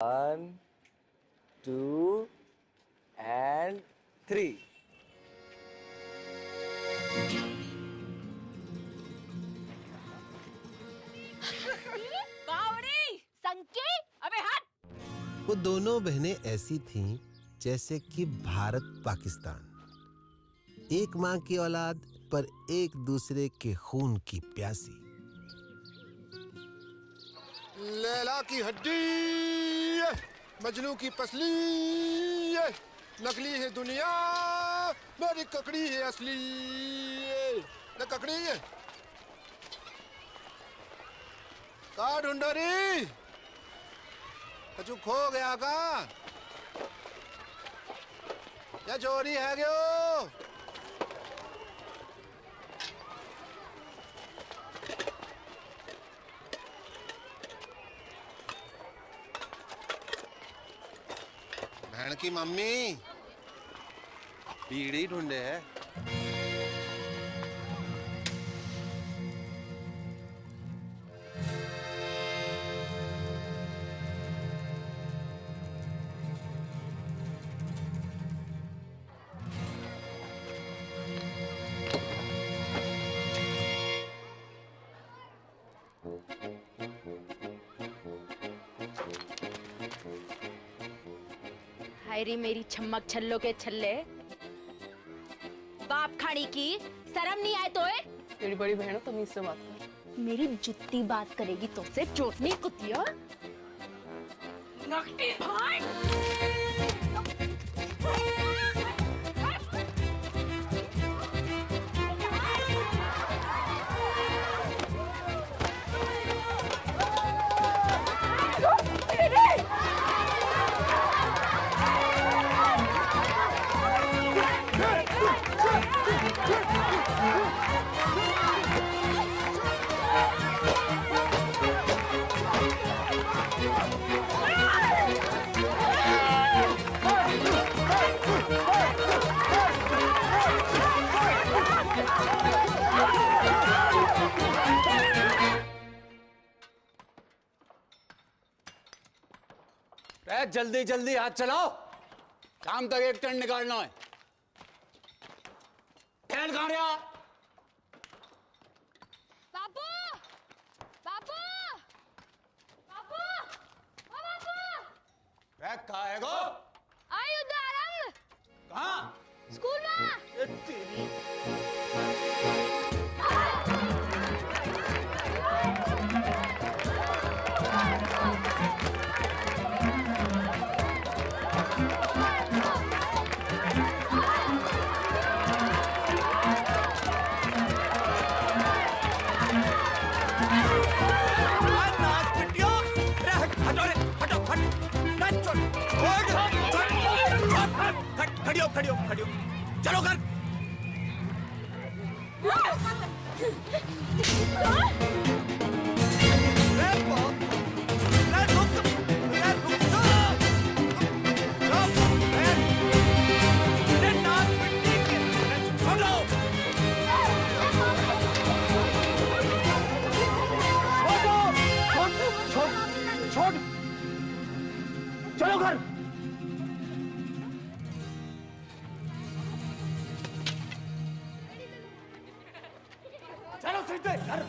1, 2 and 3. बावड़ी, संकी, अबे हट! वो दोनों बहनें ऐसी थीं जैसे कि भारत पाकिस्तान, एक माँ की औलाद पर एक दूसरे के खून की प्यासी। लैला की हड्डी, मजनू की पसली, नकली है दुनिया, मेरी ककड़ी है असली। न ककड़ी है का ढूंढो री, कछु खो गया का या चोरी है गयो? बहन की मम्मी बीड़ी ढूंढे है। हायरी मेरी छम्मक छल्लो के छल्ले, बाप खानी की शर्म नहीं आए तोए? तेरी बड़ी बहन हो, तमीज से बात कर। मेरी जुत्ती बात करेगी तो से चोटनी कुतिया। नकटी भाई। जल्दी जल्दी हाथ चलाओ, काम तक एक टन निकालना है। तेल कहाँ रहा? बाबू, बाबू, बाबू, ओ बाबू। बैग कहाँ है गो? आई उदाहरण। कहाँ? स्कूल में। तेरी खड़ी हो, चलो कर। चलो घर। चलो सीधे घर।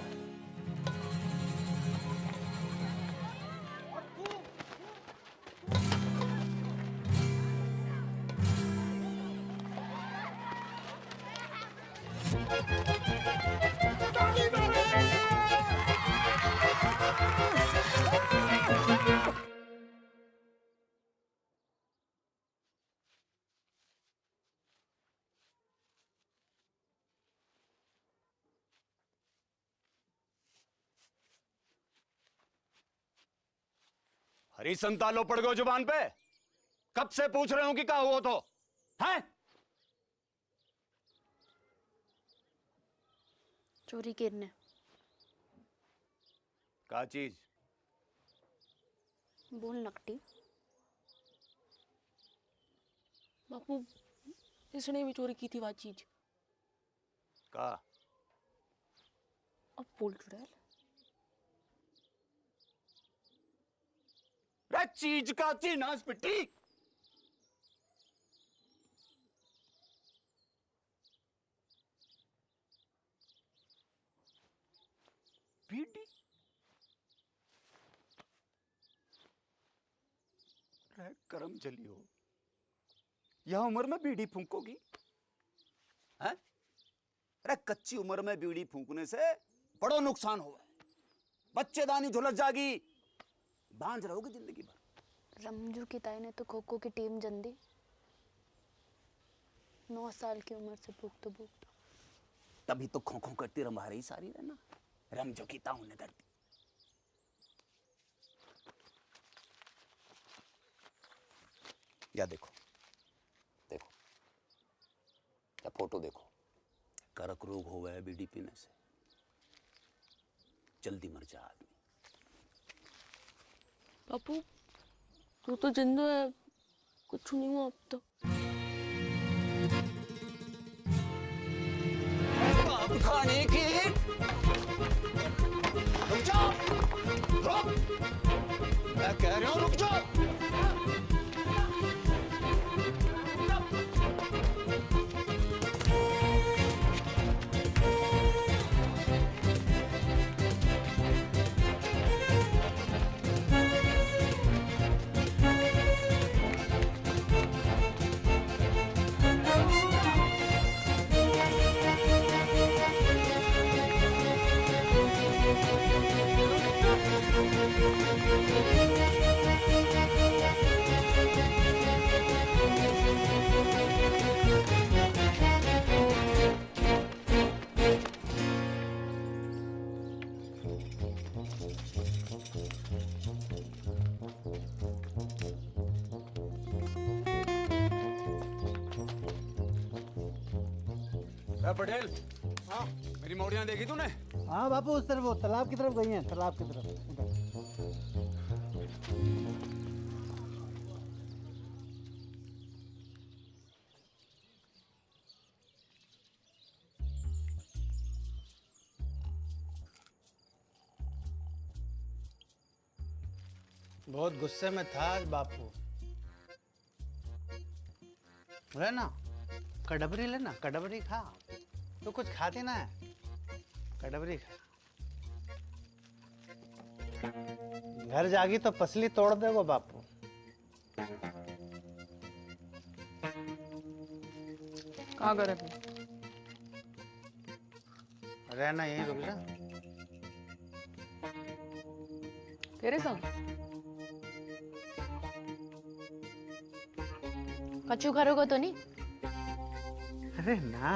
हरी संतालो पड़ गए जुबान पे। कब से पूछ रहे हो कि क्या हुआ तो हैं? चोरी करने क्या चीज? बोल नकटी। बापू, इसने भी चोरी की थी वो चीज। का? अब बोल चुड़ैल। रे चीज का चीनास पिट्टी। बीड़ी रे करम चली हो, यह उम्र में बीड़ी फूंकोगी हैं? अरे कच्ची उम्र में बीड़ी फूंकने से बड़ो नुकसान होगा। बच्चेदानी झुलस जागी, बांझ रहोगे जिंदगी भर। रमजू की ताई ने तो खो खो की टीम जन दी। 9 साल की उम्र से भूखतो भूखतो। तभी तो खो खो करती रंभा रही सारी रहना, रमजो की ताऊ ने दर्दी। या देखो देखो, या फोटो देखो, करक रोग हो गया बीड़ी पीने से, जल्दी मर जा आदमी। बापू तू तो जिंदा है, कुछ नहीं हुआ अब तक। अब खाने की रुक जाओ, रुक, मैं कह रहा हूं रुक जाओ। पटेल, हाँ मेरी मौड़ियां देखी तूने? हाँ बापू, उस तरफ, वो तालाब की तरफ गई हैं, तालाब की तरफ उधर। बहुत गुस्से में था आज बापू। लेना कड़बरी, लेना कड़बरी खा, तो कुछ खाती ना है, कड़बरी खा। घर जागी तो पसली तोड़ देगो बापू। कहाँ कर अभी? रहना यहीं, रुक जा। तेरे संग? कच्चू करोगे तो नहीं? अरे ना,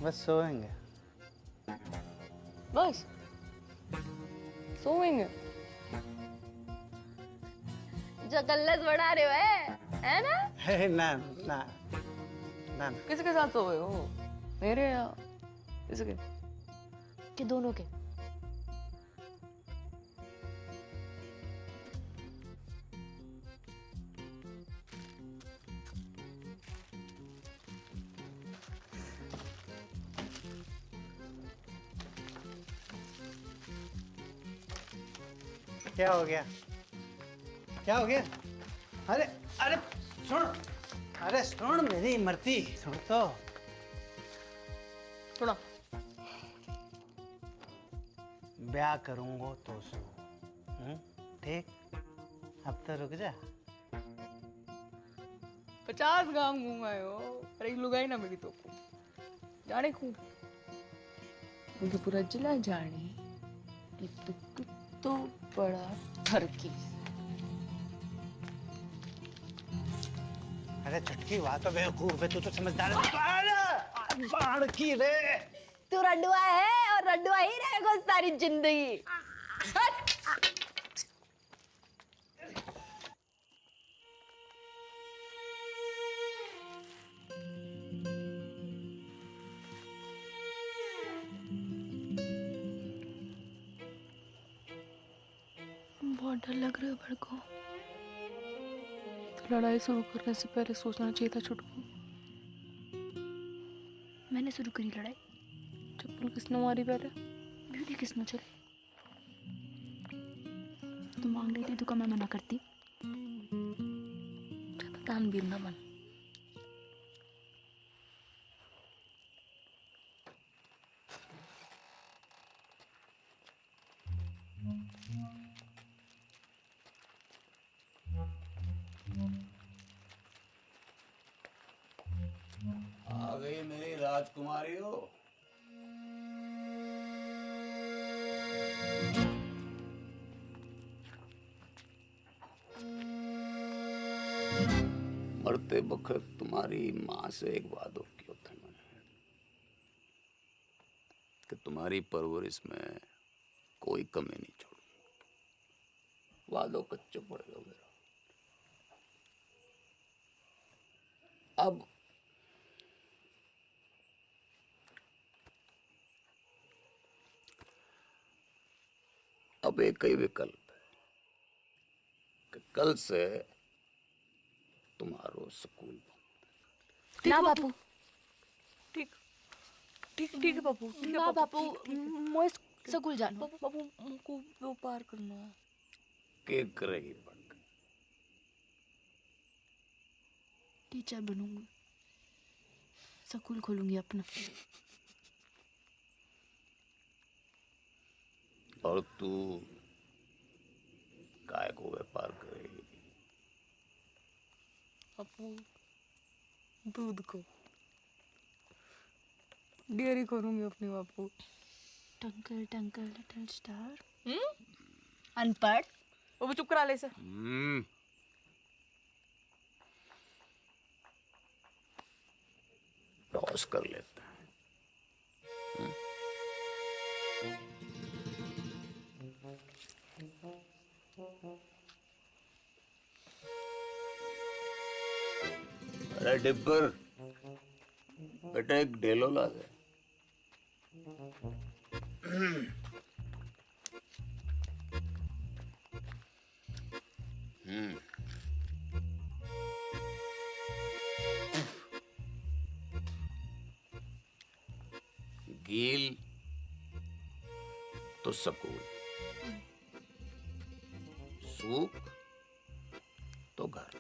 बस सोएंगे। बस सोएंगे? जो कल्लस बढ़ा रहे हो है ना? है ना ना ना। किसके साथ सोए हो? मेरे या इसके? कि दोनों के? क्या हो गया? क्या हो गया? अरे अरे सुन, अरे सुन मेरी मरती, सुन तो। सुना। ब्याह करूंगा तो सो, ठीक? अब तो रुक जा। 50 गांव घूम आए हो, अरे लुगाई ना मेरी तो को जाने खूब, मुझे पूरा जिला जाने कि तू कितो बड़ा ठरकी। अरे चटकी बात तो बेवकूफ है, तू तो समझदार है। अरे बाढ़ की रे, तू रडुआ है और रडुआ ही रहेगा सारी जिंदगी। बहुत डर लग रहा है भड़को। तो लड़ाई शुरू करने से पहले सोचना चाहिए था छुटकू। मैंने शुरू करी लड़ाई? चप्पल किसने मारी पहले? ब्यूटी किसने चली? तुम बोलती तो मैं मना करती। तान बीर ना मन। आ गई मेरी राजकुमारी हो। मरते वक्त तुम्हारी माँ से एक वादा किया था मैंने कि तुम्हारी परवरिश में कोई कमी नहीं छोड़ूंगा। वादों कच्चो पड़ेगा मेरा। अब एक ही विकल्प है कि कल से तुम्हारो स्कूल ना बापू। ठीक ठीक ठीक है बापू। ना बापू मोए स्कूल जानो। बापू हमको व्यापार करना है। के करेगी पढ़कर? टीचर बनूंगी, स्कूल खोलूंगी अपना। और तू काय को व्यापार करेगी? बापू दूध को डेयरी करूंगी अपनी बापू। टंकल टंकल लिटिल स्टार। अनपढ़। वो चुप करा ले सर। टॉस कर लेते हैं। अरे डिब्बर, बेटा एक डेलो ला दे। गील तो सकूल, सूख तो घर।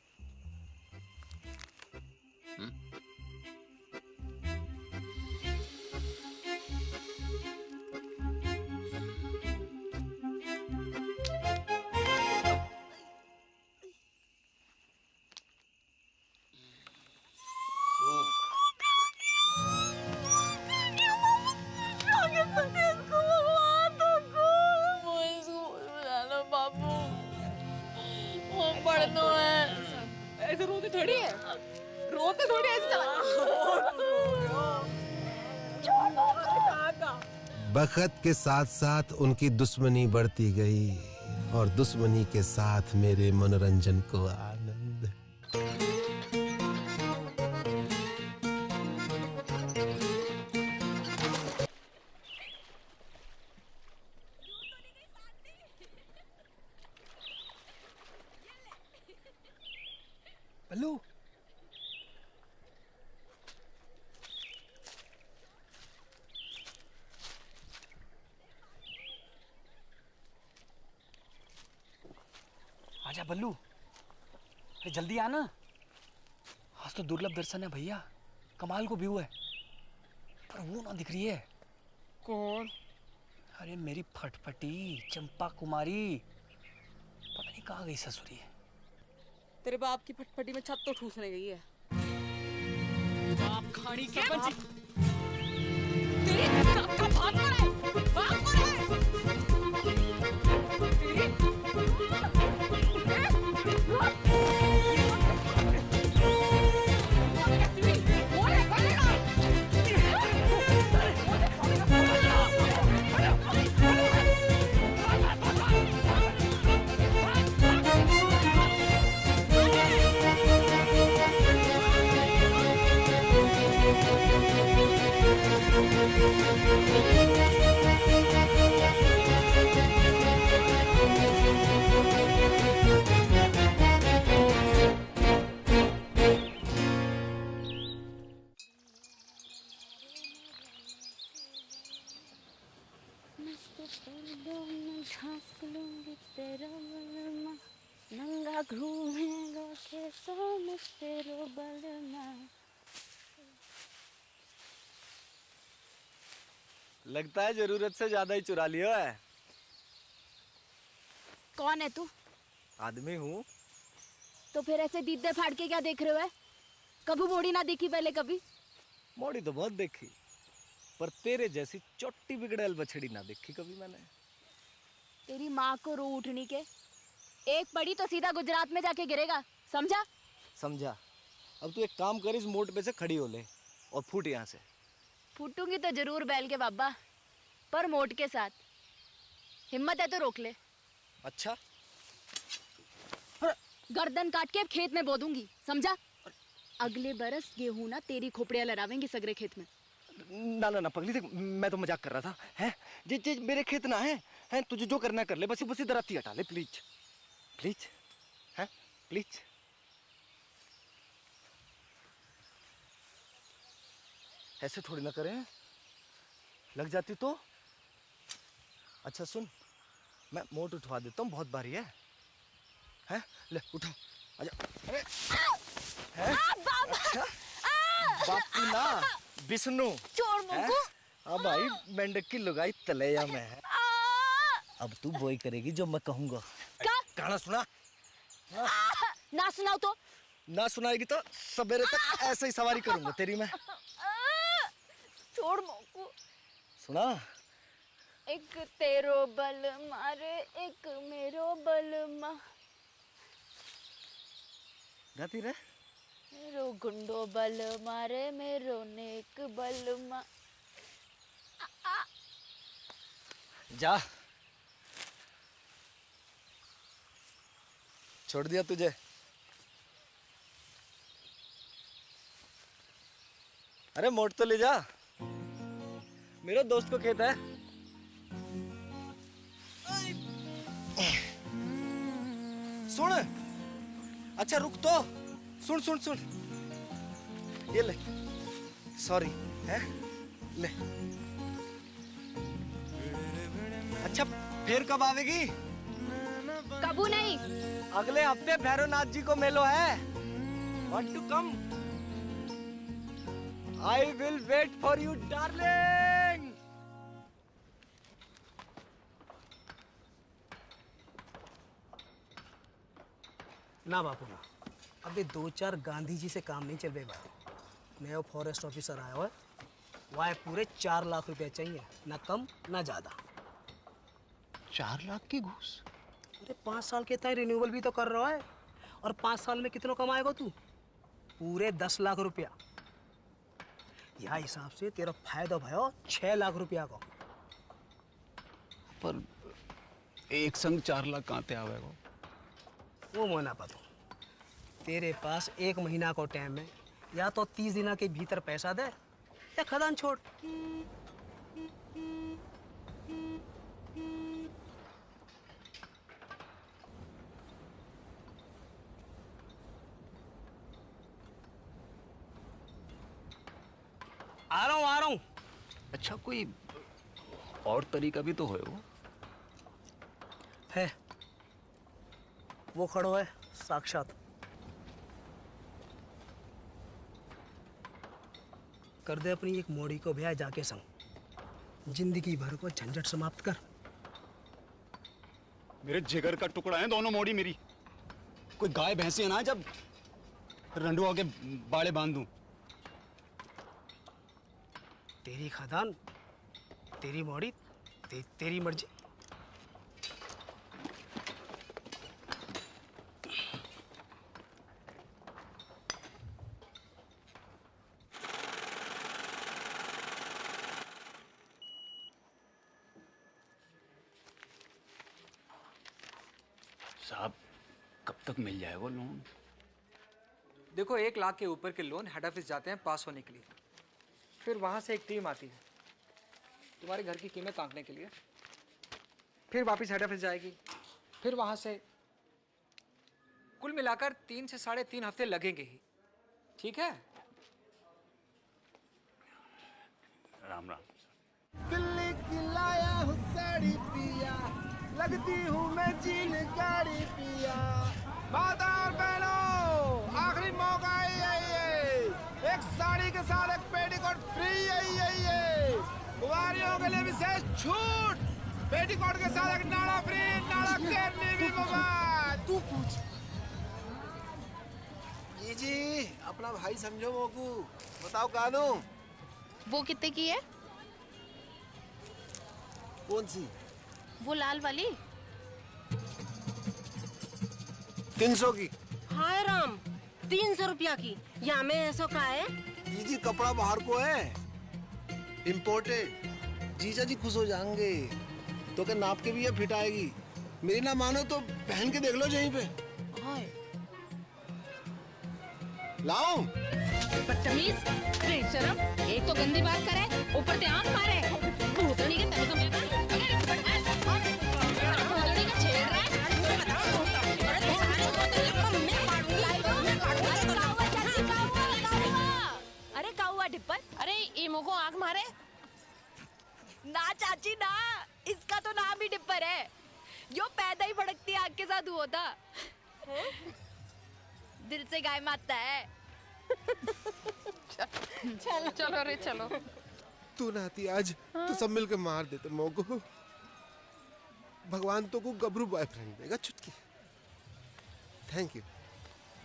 ऐसे रोते थोड़ी है, रोते थोड़ी ऐसे बखत के साथ साथ उनकी दुश्मनी बढ़ती गई और दुश्मनी के साथ मेरे मनोरंजन को आनंद। बल्लू आजा बल्लू, अरे जल्दी आना। आज तो दुर्लभ दर्शन है भैया, कमाल को व्यू है, पर वो ना दिख रही है। कौन? अरे मेरी फटफटी चंपा कुमारी, पता नहीं कहाँ गई ससुरी है। तेरे बाप की फटफटी में छत तो ठूसने गई है। बाप खाड़ी के तेरे का भाग पड़ा है, भाग पड़ा है। घूमेगा कैसा में तेरो बलमा। लगता है जरूरत से ज्यादा ही चुरा लिया है। कौन है तू? आदमी हूँ। तो फिर ऐसे दीदे फाड़ के क्या देख रहे हो? है कभी मोड़ी ना देखी पहले कभी? मोड़ी तो बहुत देखी, पर तेरे जैसी चोटी बिगड़ैल बछड़ी ना देखी कभी मैंने। तेरी माँ को रो उठनी के, एक पड़ी तो सीधा गुजरात में जाके गिरेगा, समझा? समझा। अब तू एक काम कर, इस मोड़ पे से खड़ी हो ले और फूट यहाँ से। फूटूंगी तो जरूर बैल के बाबा, पर मोट के साथ। हिम्मत है तो रोक ले। अच्छा, गर्दन काट के खेत में बो दूंगी, समझा? अगले बरस गेहूं ना तेरी खोपड़ियां लड़ावेंगी सगरे खेत में। ना ना ना पगली, देख मैं तो मजाक कर रहा था। हैं जे मेरे खेत ना है तुझे जो करना कर ले, बस इधर आती हटा ले प्लीज प्लीज, हैं प्लीज। ऐसे थोड़ी ना करें, लग जाती तो। अच्छा सुन, मैं मोट उठवा देता हूँ, बहुत भारी है। हैं ले उठा, आजा। अरे हैं? अच्छा बापू ना विष्णु। छोड़ मुझको। अब भाई मेंढक की लुगाई तलैया में है। अब तू वही करेगी जो मैं कहूँगा। क्या? गाना सुना। ना सुनाओ तो? ना सुनाएगी तो सवेरे तक ऐसे ही सवारी करूंगा तेरी मैं। छोड़ मुझको। सुना। एक तेरो बल मारे एक मेरो बल मा, गाती रहे। मेरो गुंडो बल मारे मेरो नेक बल मा। जा, छोड़ दिया तुझे। अरे मोड़ तो ले जा, मेरे दोस्त को खेत है। सुन, अच्छा रुक तो, सुन सुन सुन, ये ले, सॉरी है ले। अच्छा फिर कब आवेगी? कबू नहीं। अगले हफ्ते भैरवनाथ जी को मेलो है। Want to come? I will wait for you, darling. ना बापू ना, अभी 2-4 गांधी जी से काम नहीं चल रहा। नया फॉरेस्ट ऑफिसर आया हुआ है, वह पूरे 4 लाख रुपए चाहिए, ना कम ना ज्यादा। 4 लाख की घूस? अरे 5 साल के तय रिन्यूअल भी तो कर रहा है, और 5 साल में कितना कमाएगा तू? पूरे 10 लाख रुपया। यह हिसाब से तेरा फायदा भयो 6 लाख रुपया का। पर एक संग 4 लाख कहाँ ते आवेगा? वो मोना पतो, तेरे पास 1 महीना को टाइम है, या तो 30 दिना के भीतर पैसा दे या खदान छोड़। आ रहा हूँ। अच्छा कोई और तरीका भी तो है वो? है, वो खड़ो है साक्षात। कर दे अपनी एक मोड़ी को ब्याह जाके संग, जिंदगी भर को झंझट समाप्त कर। मेरे जिगर का टुकड़ा है दोनों मोड़ी मेरी। कोई गाय भैंसे ना जब रंडुआ के बाड़े बांध दूं। तेरी खदान, तेरी मोड़ी, तेरी मर्जी। साहब कब तक मिल जाए वो लोन? देखो 1 लाख के ऊपर के लोन हेड ऑफिस जाते हैं पास होने के लिए, फिर वहाँ से एक टीम आती है तुम्हारे घर की कीमत आंकने के लिए, फिर वापस हेड ऑफिस जाएगी, फिर वहाँ से कुल मिलाकर 3 से 3.5 हफ्ते लगेंगे ही। ठीक है? राम राम। दिल्ली की लाया हूँ साड़ी पिया, लगती हूँ मैं चीन गाड़ी पिया। बादा एक साड़ी के साथ एक पेटीकोट फ्री। यही कुंवारियों के लिए विशेष छूट। पेटीकोट के साथ एक नाड़ा फ्री, नाड़ा केरनी भी मुफ्त। तू पूछ। जी अपना भाई समझो मोकू, बताओ कानू। वो कितने की है? कौन सी? वो लाल वाली। 300 की। हाय राम, 300 रुपया की। यहाँ में ऐसा का है? जी कपड़ा बाहर को है, इम्पोर्टेड। जीजा जी खुश हो जाएंगे। तो क्या नाप के भी ये फिट आएगी। मेरी ना मानो तो पहन के देख लो यहीं पे। हाय लाओ। बदतमीज, बेशरम, एक तो गंदी बात करे, ऊपर से आंख मारे। भूतनी के तने तो मेरे भूतनी का छेड़ रहा है। अरे काउआ डिप्पर। अरे इमो को आंख मारे। ना चाची ना, इसका तो नाम ही डिप्पर है। यो पैदा ही भड़कती आग के साथ हुआ था। दिल से गाय मारता है। चलो चलो रे चलो। तू नाती आज तो सब मिलकर मार देते मोको। भगवान तो को गबरू बॉयफ्रेंड देगा चुटकी। Thank you.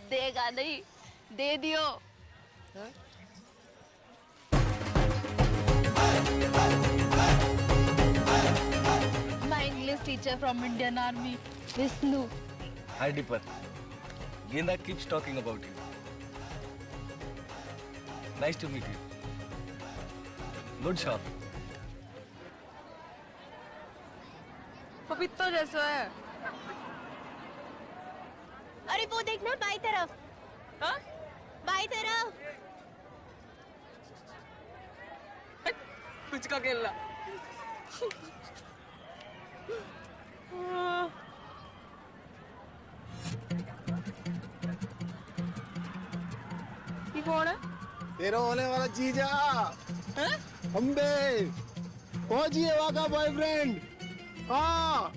देगा नहीं, दे दियो। My English teacher from Indian Army, Vishnu. Hi Dipper. Ginda keeps talking about you. Nice to meet you. Good shot. पपीता जैसा है। अरे वो देखना बाई तरफ। हाँ? बाई तरफ। कुछ का खेलना। ये कौन है? तेरा होने वाला जीजा। अम्बे पहुंचिए वहाँ का बॉयफ्रेंड। हाँ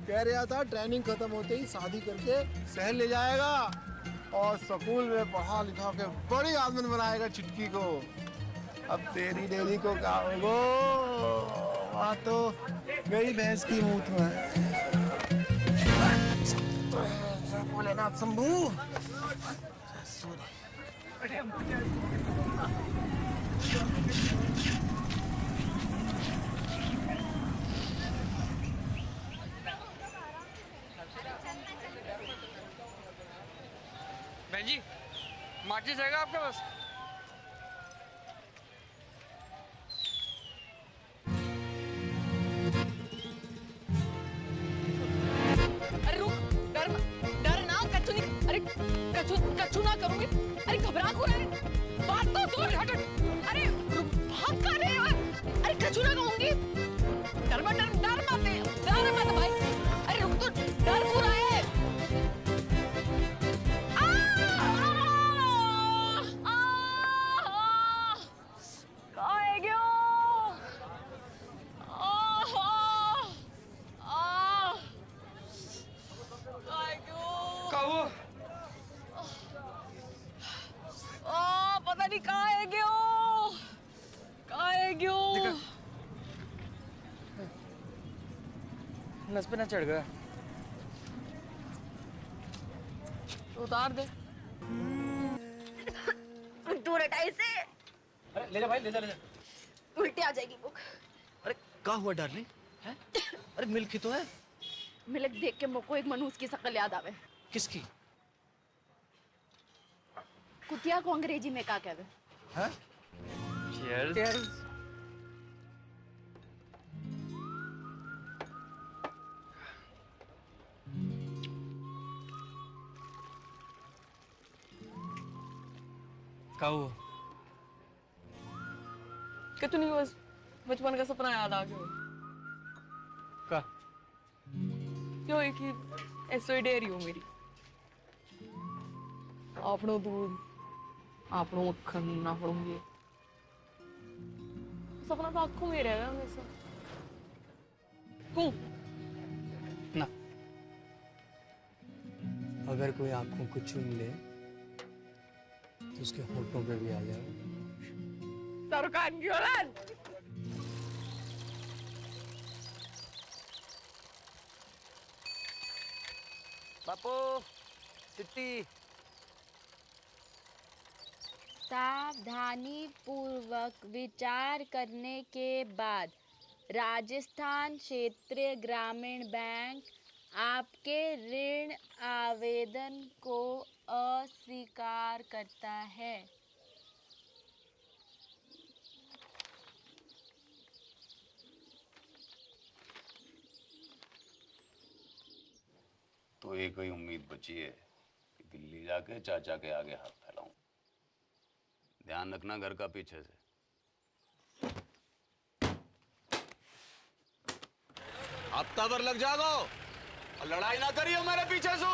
कह रहा था ट्रेनिंग खत्म होते ही शादी करके शहर ले जाएगा और स्कूल में पढ़ा लिखा के बड़ी आदमी बनाएगा चुटकी को। अब तेरी डेरी को क्या होगो, वहाँ तो गई भैंस की मूत में। भोलेनाथ शंभू। बहन जी, माचिस रहेगा आपके पास? अरे रुक, डर ना, कच्चू नहीं, अरे कच्चू ना करूंगी। अरे घबरा क्यों रहे? बात तो सुन, हट। अरे रुक, भाग कहाँ रहे हो? अरे कच्चू ना कहूंगी। डर मत भाई। अरे रुक तो, डर क्यों रहा है? पता नहीं कहाँ है क्यों? नस पे ना चढ़ गया। उतार दे। दूर हटा इसे। अरे ले जा भाई, ले जा। उल्टी आ जाएगी बुक। अरे क्या हुआ डार्लिंग? हैं? अरे मिल्क ही तो है। मिल्क देख के मुझको एक मनूस की शक्ल याद आवे। किसकी? कुतिया को अंग्रेजी में क्या कहते? हाँ? Cheers. क्या हुआ? कि तू नहीं, बस बचपन का सपना याद आ गया। का? क्यों एक ही ऐसे डेयरी हो मेरी। आपनो दूध, आपनो मक्खन, आपनो ये सपना तो आंखों में रहेगा हमेशा। क्यों? ना, अगर कोई आंखों को चूम ले तो उसके होठों पे भी आ जाए। सरखान की औलाद। बापू सिट्टी। सावधानी पूर्वक विचार करने के बाद राजस्थान क्षेत्रीय ग्रामीण बैंक आपके ऋण आवेदन को अस्वीकार करता है। तो एक ही उम्मीद बची है कि दिल्ली जाके चाचा के आगे हाथ फैलाऊं। ध्यान रखना घर का पीछे से। हफ्ता भर लग जागो और लड़ाई ना करियो मेरे पीछे से।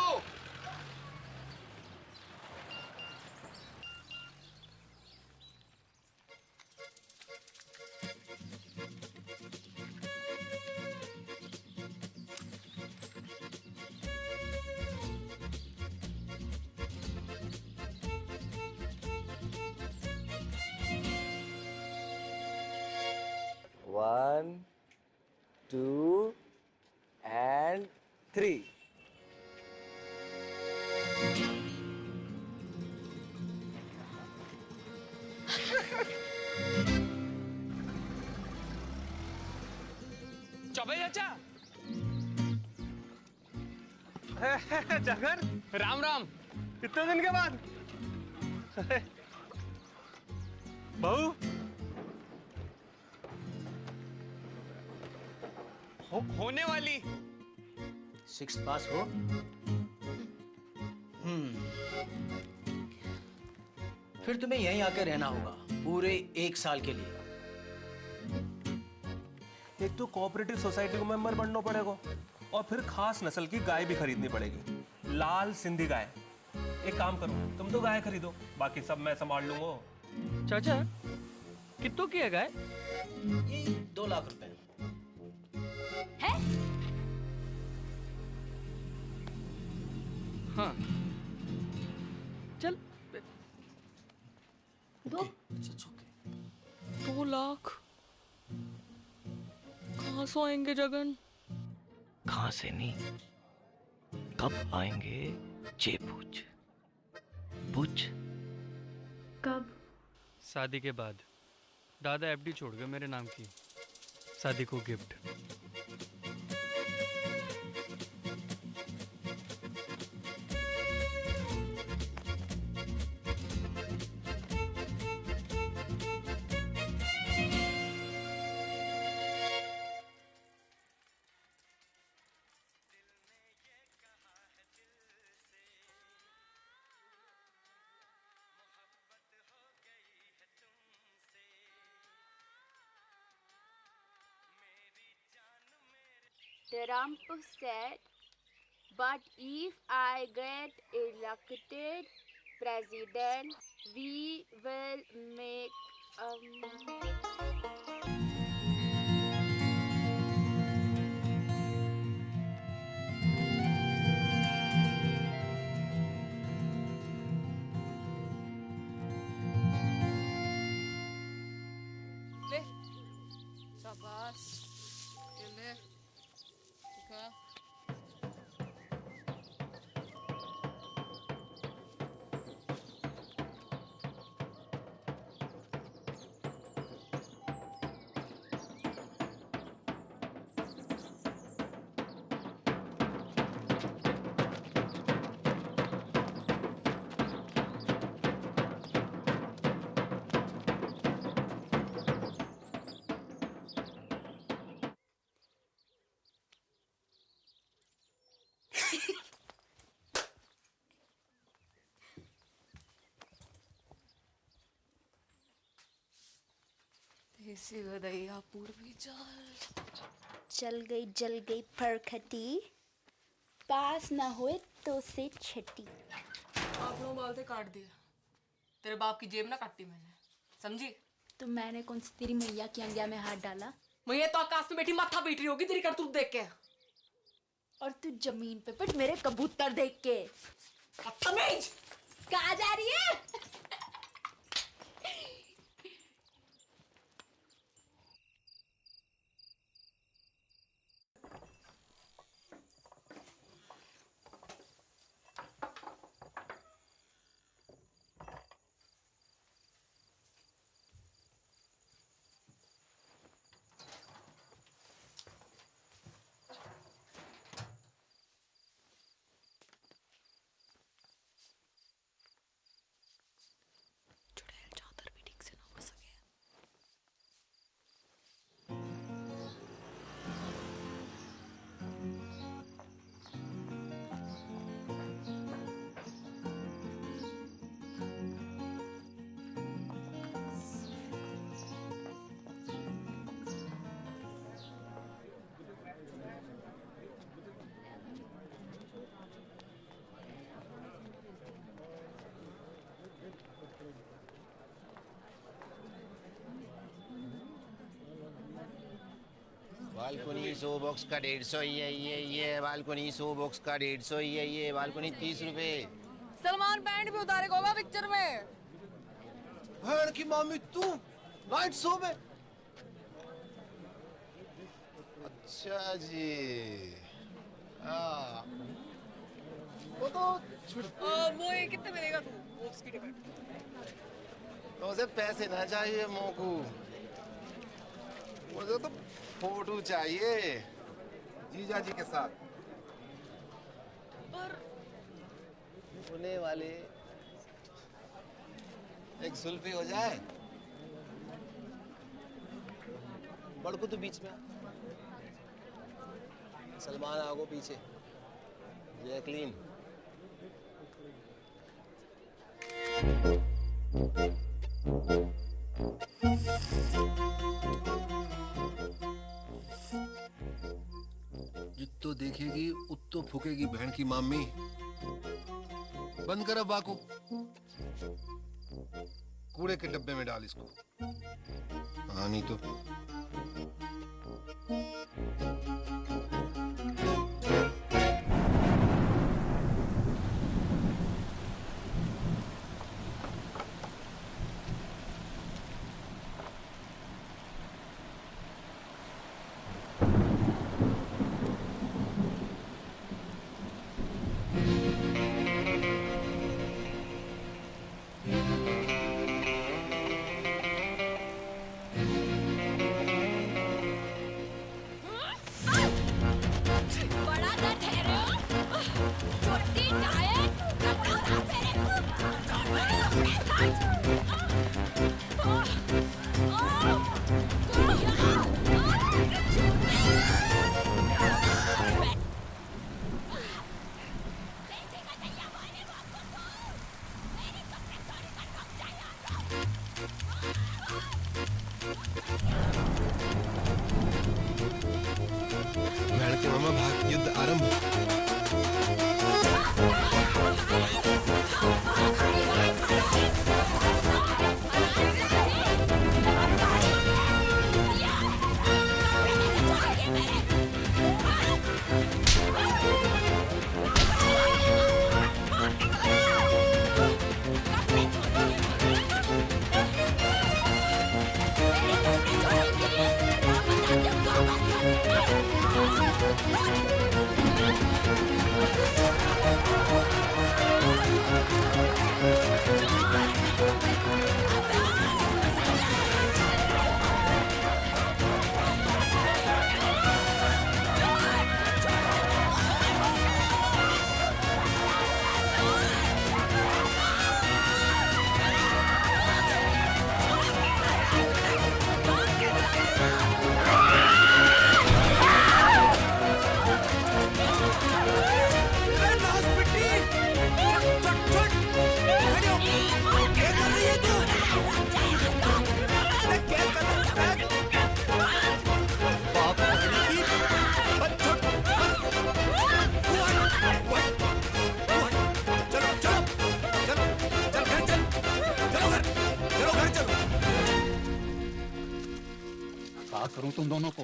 One, two, and three. Choubey चाचा। जगन, राम राम। कितने दिन के बाद? बहू होने वाली 6th पास हो। फिर तुम्हें यहीं आकर रहना होगा पूरे 1 साल के लिए। एक तो कोऑपरेटिव सोसाइटी को मेंबर बनना पड़ेगा और फिर खास नस्ल की गाय भी खरीदनी पड़ेगी, लाल सिंधी गाय। एक काम करो, तुम तो गाय खरीदो, बाकी सब मैं संभाल लूंगा। चाचा कितनों की है गाय? ये 2 लाख रुपए है? हाँ चल। 2 लाख कहाँ से आएंगे जगन? कहाँ से नहीं, कब आएंगे ये पूछ। पूछ कब? शादी के बाद। दादा एफडी छोड़ गए मेरे नाम की, शादी को gift. Trump said, but if I get elected president, we will make ले शाबाश, ये ले दिखा। देसी गदैया पूर्वी चल गई जल गई फरखटी, पास ना हुए तो से छटी। आप लोग बाल से काट दिया, तेरे बाप की जेब ना काटी मैंने, समझी? तो मैंने कौन सी तेरी मैया की अंगिया में हाथ डाला? मैया तो आकाश में बैठी माथा पीट रही होगी तेरी करतूत देख के। और तू जमीन पे पिट मेरे कबूतर देख के। तमीज! कहाँ जा रही है? बालकोनी 100 बॉक्स का 150 ये बालकोनी 100 बॉक्स का 150 ये बालकोनी 30 रुपए। सलमान पैंट भी उतारेगा होगा पिक्चर में। भैन की मामी तू नाइट शो में? अच्छा जी। हाँ वो तो वो ये कितने मिलेगा तू बॉक्स की टिकट? तो उसे पैसे ना चाहिए मोकू, मुझे तो फोटो चाहिए जीजा जी के साथ। पर होने वाले एक सुल्फी हो जाए। बड़कू तो बीच में, सलमान आगो पीछे, जैकलीन। जित्तो देखेगी उत्तो फूकेगी बहन की मामी। बंद कर अब बाकू, कूड़े के डब्बे में डाल इसको। हाँ नहीं तो बड़ा ना ठहरे हो, चोटी टायर, कपड़ा उतार बहन के मामा भाग युद्ध आरंभ। क्या करूं तुम दोनों को?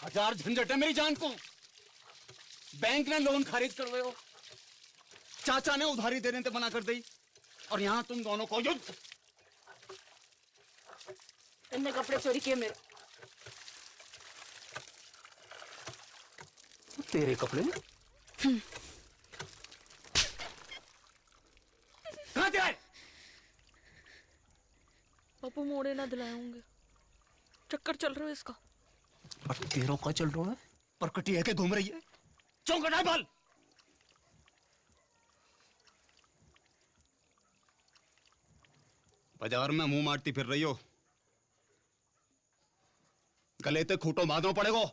हजार झंझट है मेरी जान को। बैंक ने लोन खारिज करवाए हो, चाचा ने उधारी देने से मना कर दी, और यहाँ तुम दोनों को युद्ध। इनने कपड़े चोरी किए मेरे। तेरे कपड़े कहाँ से आए? पापा मोड़े ना दिलाए होंगे, चक्कर चल रहा है इसका। और तेरों का चल रहा है, परकटी है के घूम रही है, चौंकट है बाल। बाजार में मुंह मारती फिर रही हो, गले ते खूंटो बांधना पड़ेगा।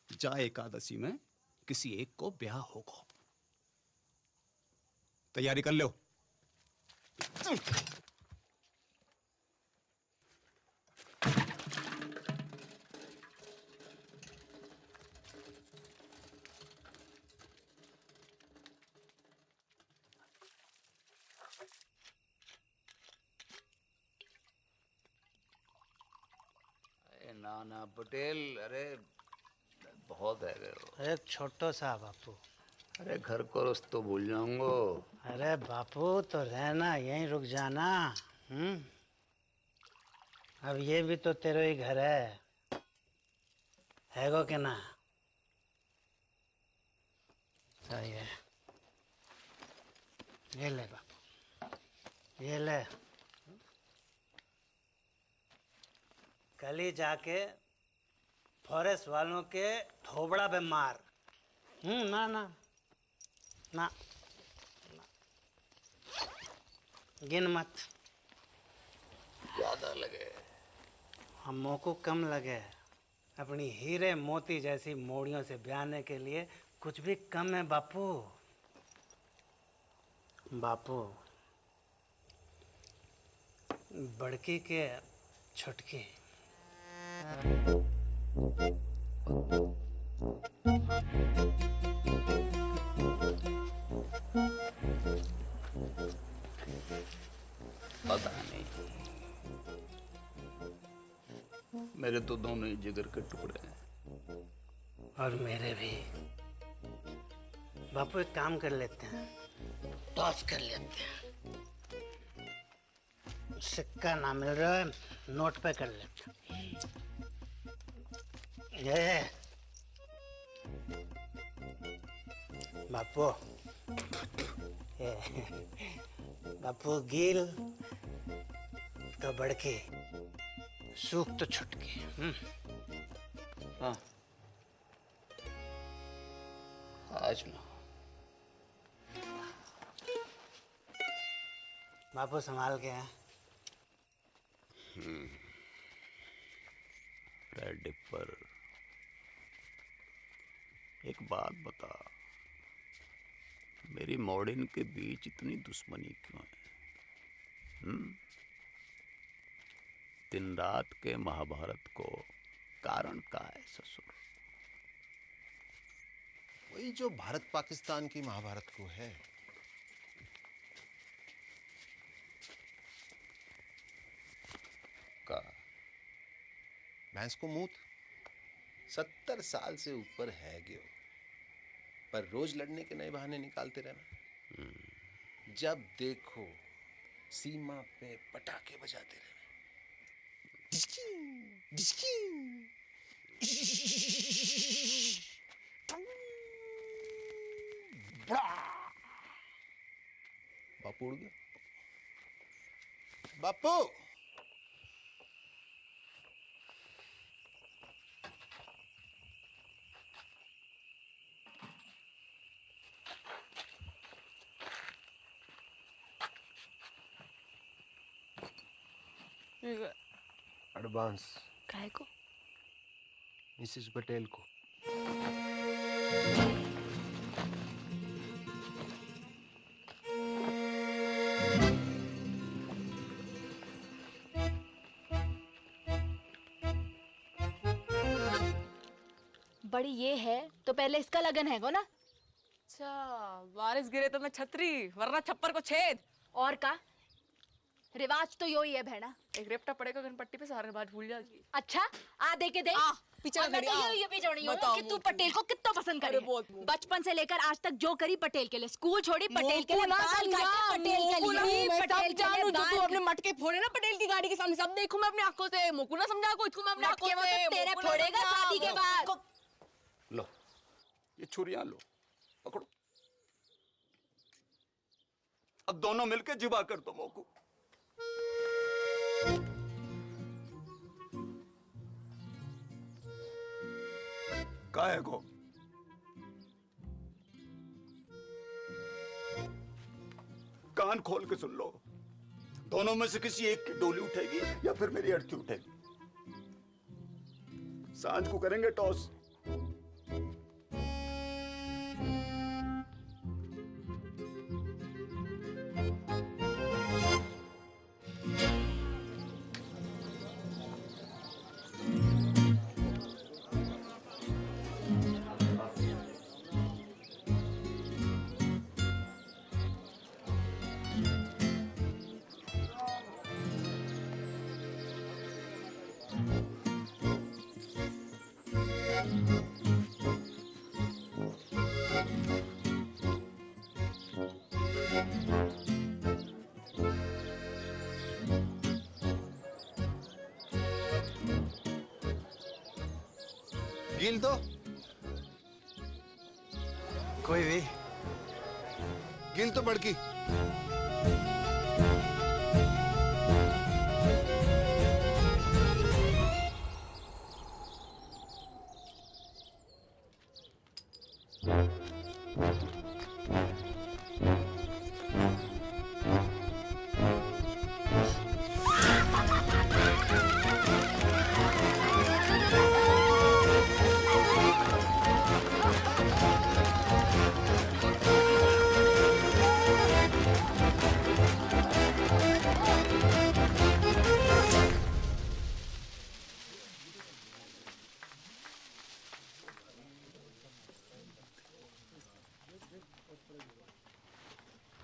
जा एकादशी में किसी एक को ब्याह होगा, तैयारी कर लो। ना पटेल, अरे बहुत है गए हो। एक छोटो सा बापू। अरे घर को तो भूल जाऊंगा। अरे बापू तो रहना, यहीं रुक जाना। अब ये भी तो तेरा ही घर है गो के ना? सही है। ये ले बापू, ये ले। कल ही जाके फॉरेस्ट वालों के थोबड़ा पे मार। ना ना ना, गिन मत। ज्यादा लगे हमों को कम लगे। अपनी हीरे मोती जैसी मोड़ियों से ब्याने के लिए कुछ भी कम है बापू। बापू बड़की के छुटकी। पता नहीं, मेरे तो दोनों ही जिगर के टुकड़े हैं। और मेरे भी। बापू एक काम कर लेते हैं, टॉस कर लेते हैं। सिक्का ना मिल रहा है, नोट पे कर लेते हैं। ये बापू, ये बापू गिल तो बड़की, सूख तो छुटकी। हाँ, आज ना बापू संभाल के हैं। रेड डिपर, एक बात बता, मेरी मॉर्डन के बीच इतनी दुश्मनी क्यों है? दिन रात के महाभारत को कारण का है ससुर? वही जो भारत पाकिस्तान की महाभारत को है। का भैंस को मूत 70 साल से ऊपर है गयो, पर रोज लड़ने के नए बहाने निकालते रहना। जब देखो सीमा पे पटाखे बजाते रहना। बापू उड़ गया। बापू एडवांस काहे को? मिसेस पटेल को। बड़ी ये है तो पहले इसका लगन है गो ना? अच्छा, बारिश गिरे तो मैं छतरी, वरना छप्पर को छेद। और का रिवाज तो यो ही है बहना। एक रेपटा पड़ेगा घनपट्टी पे, सारे रिवाज भूल जाएगी। अच्छा आ दे के दे। पीछे और मैं तो ये भी जोड़ी हूँ कि तू पटेल को कितना पसंद करे। बचपन से लेकर आज तक जो करी पटेल के लिए, स्कूल छोड़ी पटेल के लिए, बाल काटे पटेल के लिए, पटेल के लिए तू अपने मटके फोड़े ना पटेल की गाड़ी के सामने, सब देखूं मैं अपनी आंखों से। मोकू ना समझा को, इसको मैं अपनी आंखों से। तेरे फोड़ेगा शादी के बाद। लो ये छुरियां लो, पकड़ो। अब दोनों मिलके जिबा कर दो मोकू। काहे को? कान खोल के सुन लो, दोनों में से किसी एक की डोली उठेगी या फिर मेरी अर्थी उठेगी। सांझ को करेंगे टॉस। गिल तो कोई भी। गिल तो बड़की।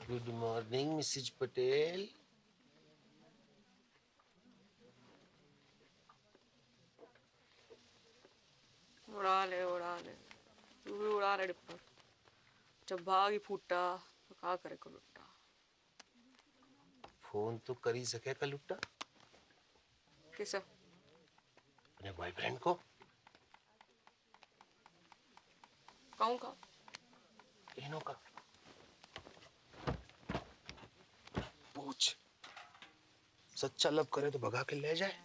Good morning Mrs Patel. उड़ा ले तू भी उड़ा ले डिप्पर। जब भाग ही फूटा तो क्या करे को लुट्टा। फोन तो कर ही सके का लुट्टा किसे? अपने बॉयफ्रेंड को। कहूँ का? इन्हों का पूछ। सच्चा लव करे तो भगा के ले जाए।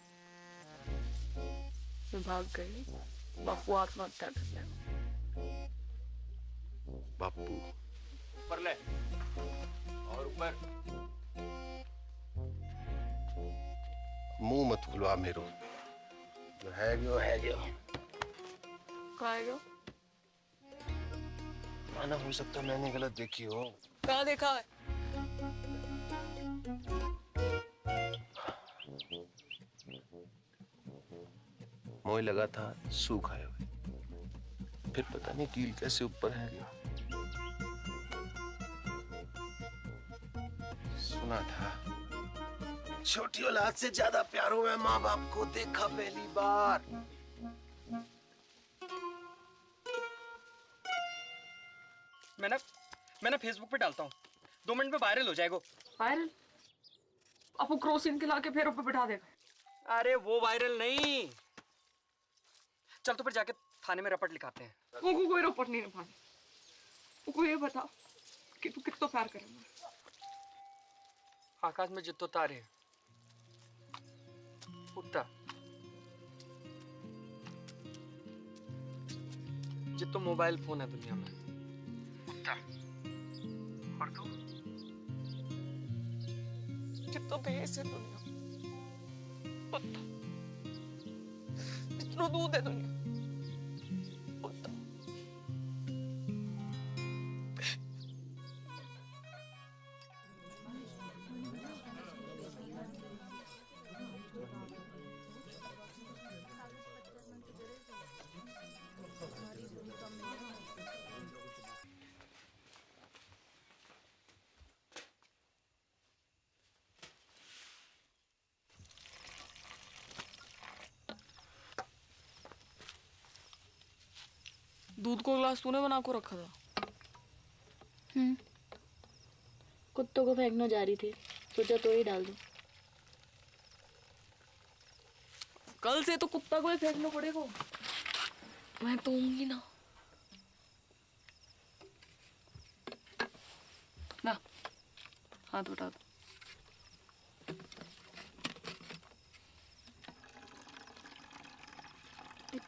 मैं भाग गई, बापू आत्महत्या कर लिया। बापू ऊपर ले और ऊपर। मुंह मत खुलवा मेरो। जो है गयो है गयो। कहाँ है गयो? माना हो सकता मैंने गलत देखी हो। कहाँ देखा है? मोह लगा था सूख आए हुए। फिर पता नहीं कील कैसे ऊपर है गया। सुना था छोटी औलाद से ज्यादा प्यार हुआ माँ बाप को देखा पहली बार। मैं फेसबुक पे डालता हूँ, 2 मिनट में वायरल हो जाएगा। वायरल? अब वो क्रोसिन खिला के फिर ऊपर बिठा देगा। अरे वो वायरल नहीं। चल तो फिर जाके थाने में रपट लिखाते हैं। वो कोई रपट नहीं लिखानी। वो ये बता कि तू कितना प्यार करेगा। आकाश में जितो तारे उतना जितो मोबाइल फोन है दुनिया में उतना। और तू जितना भैंस है दुनिया उतना। जितना दूध है दुनिया उतना। दूध को ग्लास तूने बना को रखा था? कुत्तों को फेंकने जा रही थी, सोचा तो ही डाल दूं। कल से तो कुत्ता को ही फेंकना पड़ेगा। मैं तो होंगी ना। ना हाथ उठा दो।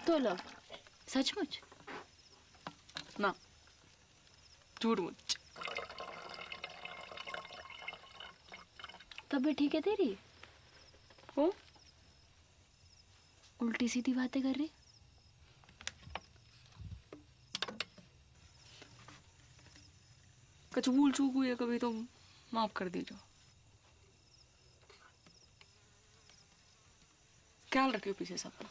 तो लव सचमुच ना झूठ मुझ। तब भी ठीक है तेरी। हो उल्टी सीधी बातें कर रही। कुछ भूल चूक हुई है कभी तो माफ कर दीजिए। ख्याल रखियो पीछे से अपना।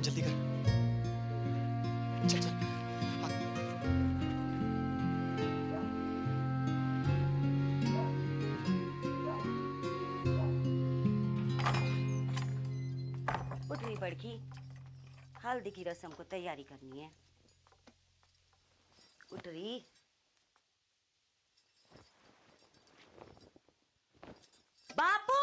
जल्दी कर। चल चल। उठ रही बड़की, हल्दी की रस्म को तैयारी करनी है। उठ रही। बापू,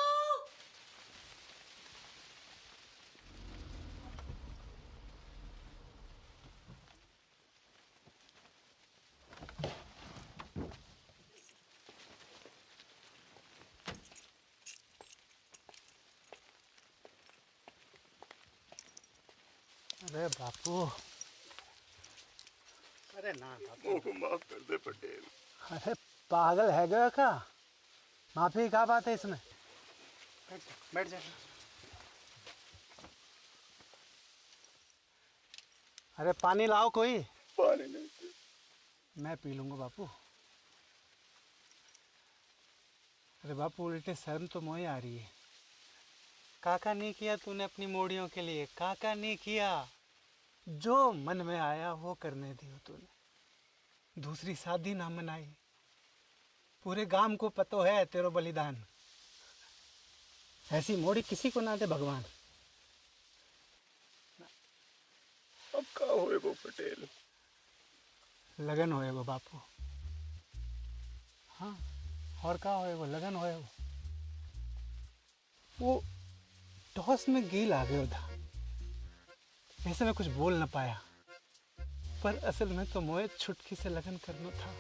अरे बापू, अरे ना बापू, को माफ कर दे पटेल। अरे पागल है गया का? माफी क्या बात है इसमें? बैठ जा। अरे पानी लाओ कोई। पानी नहीं। मैं पी लूंगा बापू। अरे बापू उल्टे शर्म तो मोए आ रही है। काका नहीं किया तूने अपनी मोड़ियों के लिए, काका नहीं किया। जो मन में आया वो करने दियो तूने। दूसरी शादी ना मनाई। पूरे गांव को पतो है तेरो बलिदान। ऐसी मोड़ी किसी को ना दे भगवान। अब का होएगो पटेल? लगन होएगो बापू। हाँ, और का होएगो? लगन होएगो। वो टॉस में गेल आ गया था, ऐसे मैं कुछ बोल ना पाया, पर असल में तो मोए छुटकी से लगन करना था।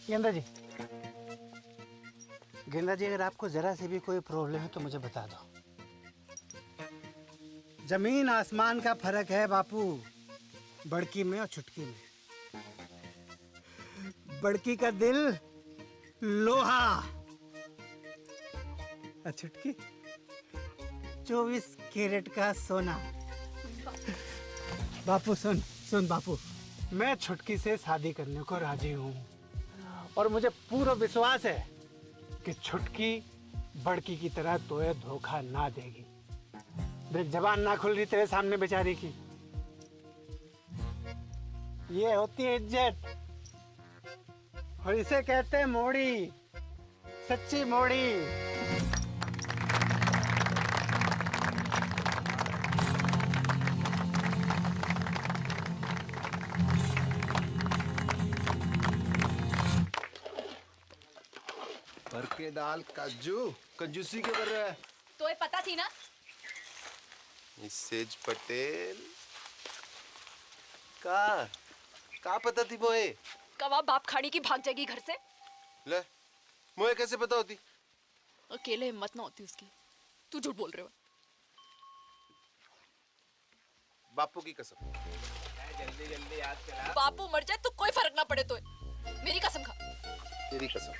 गेंदा जी, गेंदा जी, अगर आपको जरा से भी कोई प्रॉब्लम है तो मुझे बता दो। जमीन आसमान का फर्क है बापू, बड़की में और छुटकी में। बड़की का दिल लोहा और छुटकी 24 कैरेट का सोना। बापू सुन सुन बापू, मैं छुटकी से शादी करने को राजी हूँ और मुझे पूरा विश्वास है कि छुटकी बड़की की तरह तोए धोखा ना देगी। देख जबान ना खुल रही तेरे सामने बेचारी की। ये होती है इज्जत और इसे कहते हैं मोड़ी, सच्ची मोड़ी। भर के दाल काजू कंजूसी क्यों कर रहा है? तो ये पता थी ना? मिसेज पटेल का पता थी मोए? कवा बाप खाड़ी की भाग जाएगी घर से। ले मोए कैसे पता होती? अकेले हिम्मत ना होती उसकी। तू झूठ बोल रहे हो। बापू की कसम। जल्दी जल्दी याद करा। बापू मर जाए तो कोई फर्क ना पड़े तो मेरी कसम खा। तेरी कसम।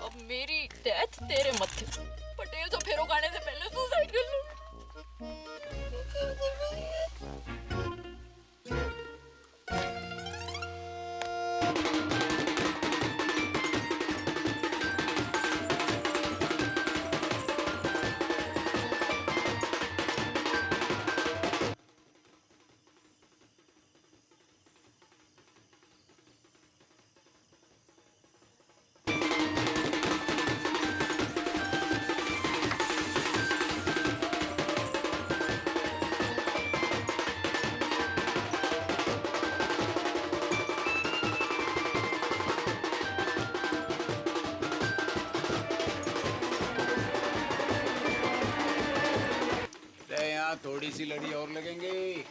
अब मेरी डेथ तेरे मत्थे। पटेल तो फेरो खाने से पहले सुसाइड कर लो। थोड़ी सी लड़ी और लगेंगे।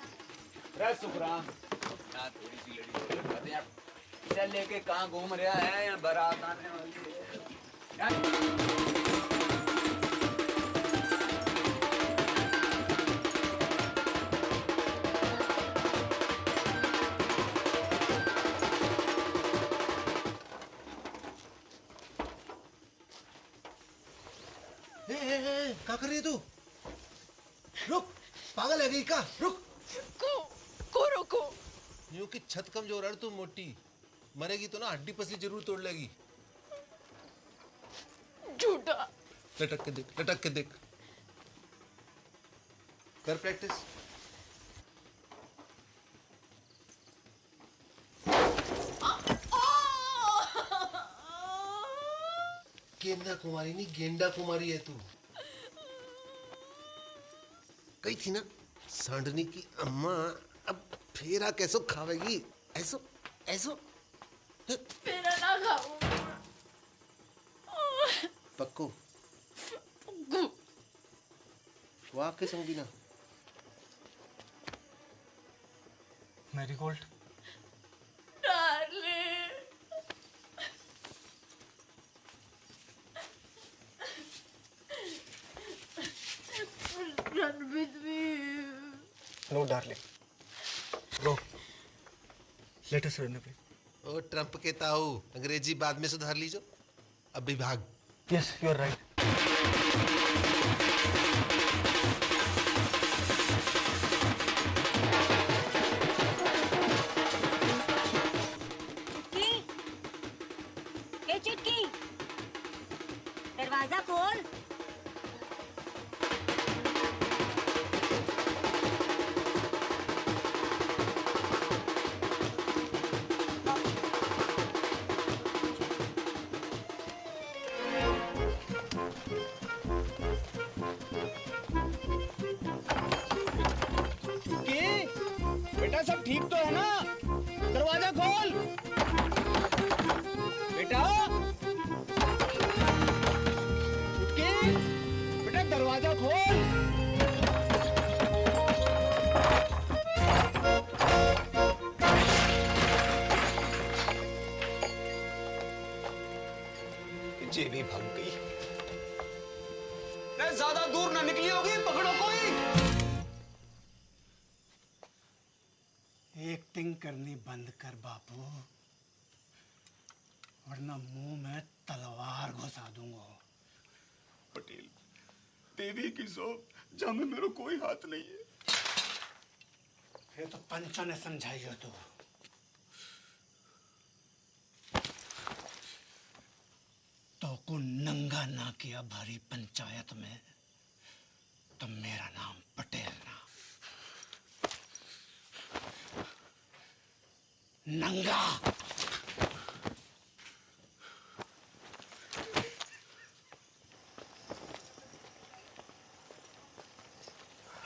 सुखरा यहाँ थोड़ी सी लड़ी और लगाते हैं। चल लेके कहाँ घूम रहा है? यहाँ बारात आने वाली है। क्या कर रही है तू? रुक, पागल है गई का? रुक। को रोको। यूं कि छत कमजोर है तू मोटी, मरेगी तो ना हड्डी पसली जरूर तोड़ लेगी। झूठा। लटक के देख, लटक के देख। कर प्रैक्टिस। गेंदा कुमारी नहीं, गेंडा कुमारी है तू। कही थी ना सांडनी की अम्मा अब फेरा कैसो खावेगी? ऐसो ऐसो फेरा ना खाऊं। पक्को वाह के संगीना। Marigold darling. Run with me. No darling, no, let us run away. ओ ट्रम्प के ताऊ, अंग्रेजी बाद में सुधार लीजो, अभी भाग। Yes, you are right. Chutki, दरवाजा खोल। बेटा सब ठीक तो है ना? दरवाजा खोल बेटा। चुटकी, बेटा दरवाजा खोल। जे भी भाग गई। नहीं ज्यादा दूर ना निकली होगी, पकड़ो कोई। एक्टिंग करनी बंद कर बापू, वरना मुंह में तलवार घुसा दूंगा। पटेल, देवी की सौंप जहाँ में मेरा कोई हाथ नहीं है। फिर तो पंचा ने समझाइयो तो। तो को नंगा ना किया भारी पंचायत में तो मेरा नाम पटेल ना। नंगा।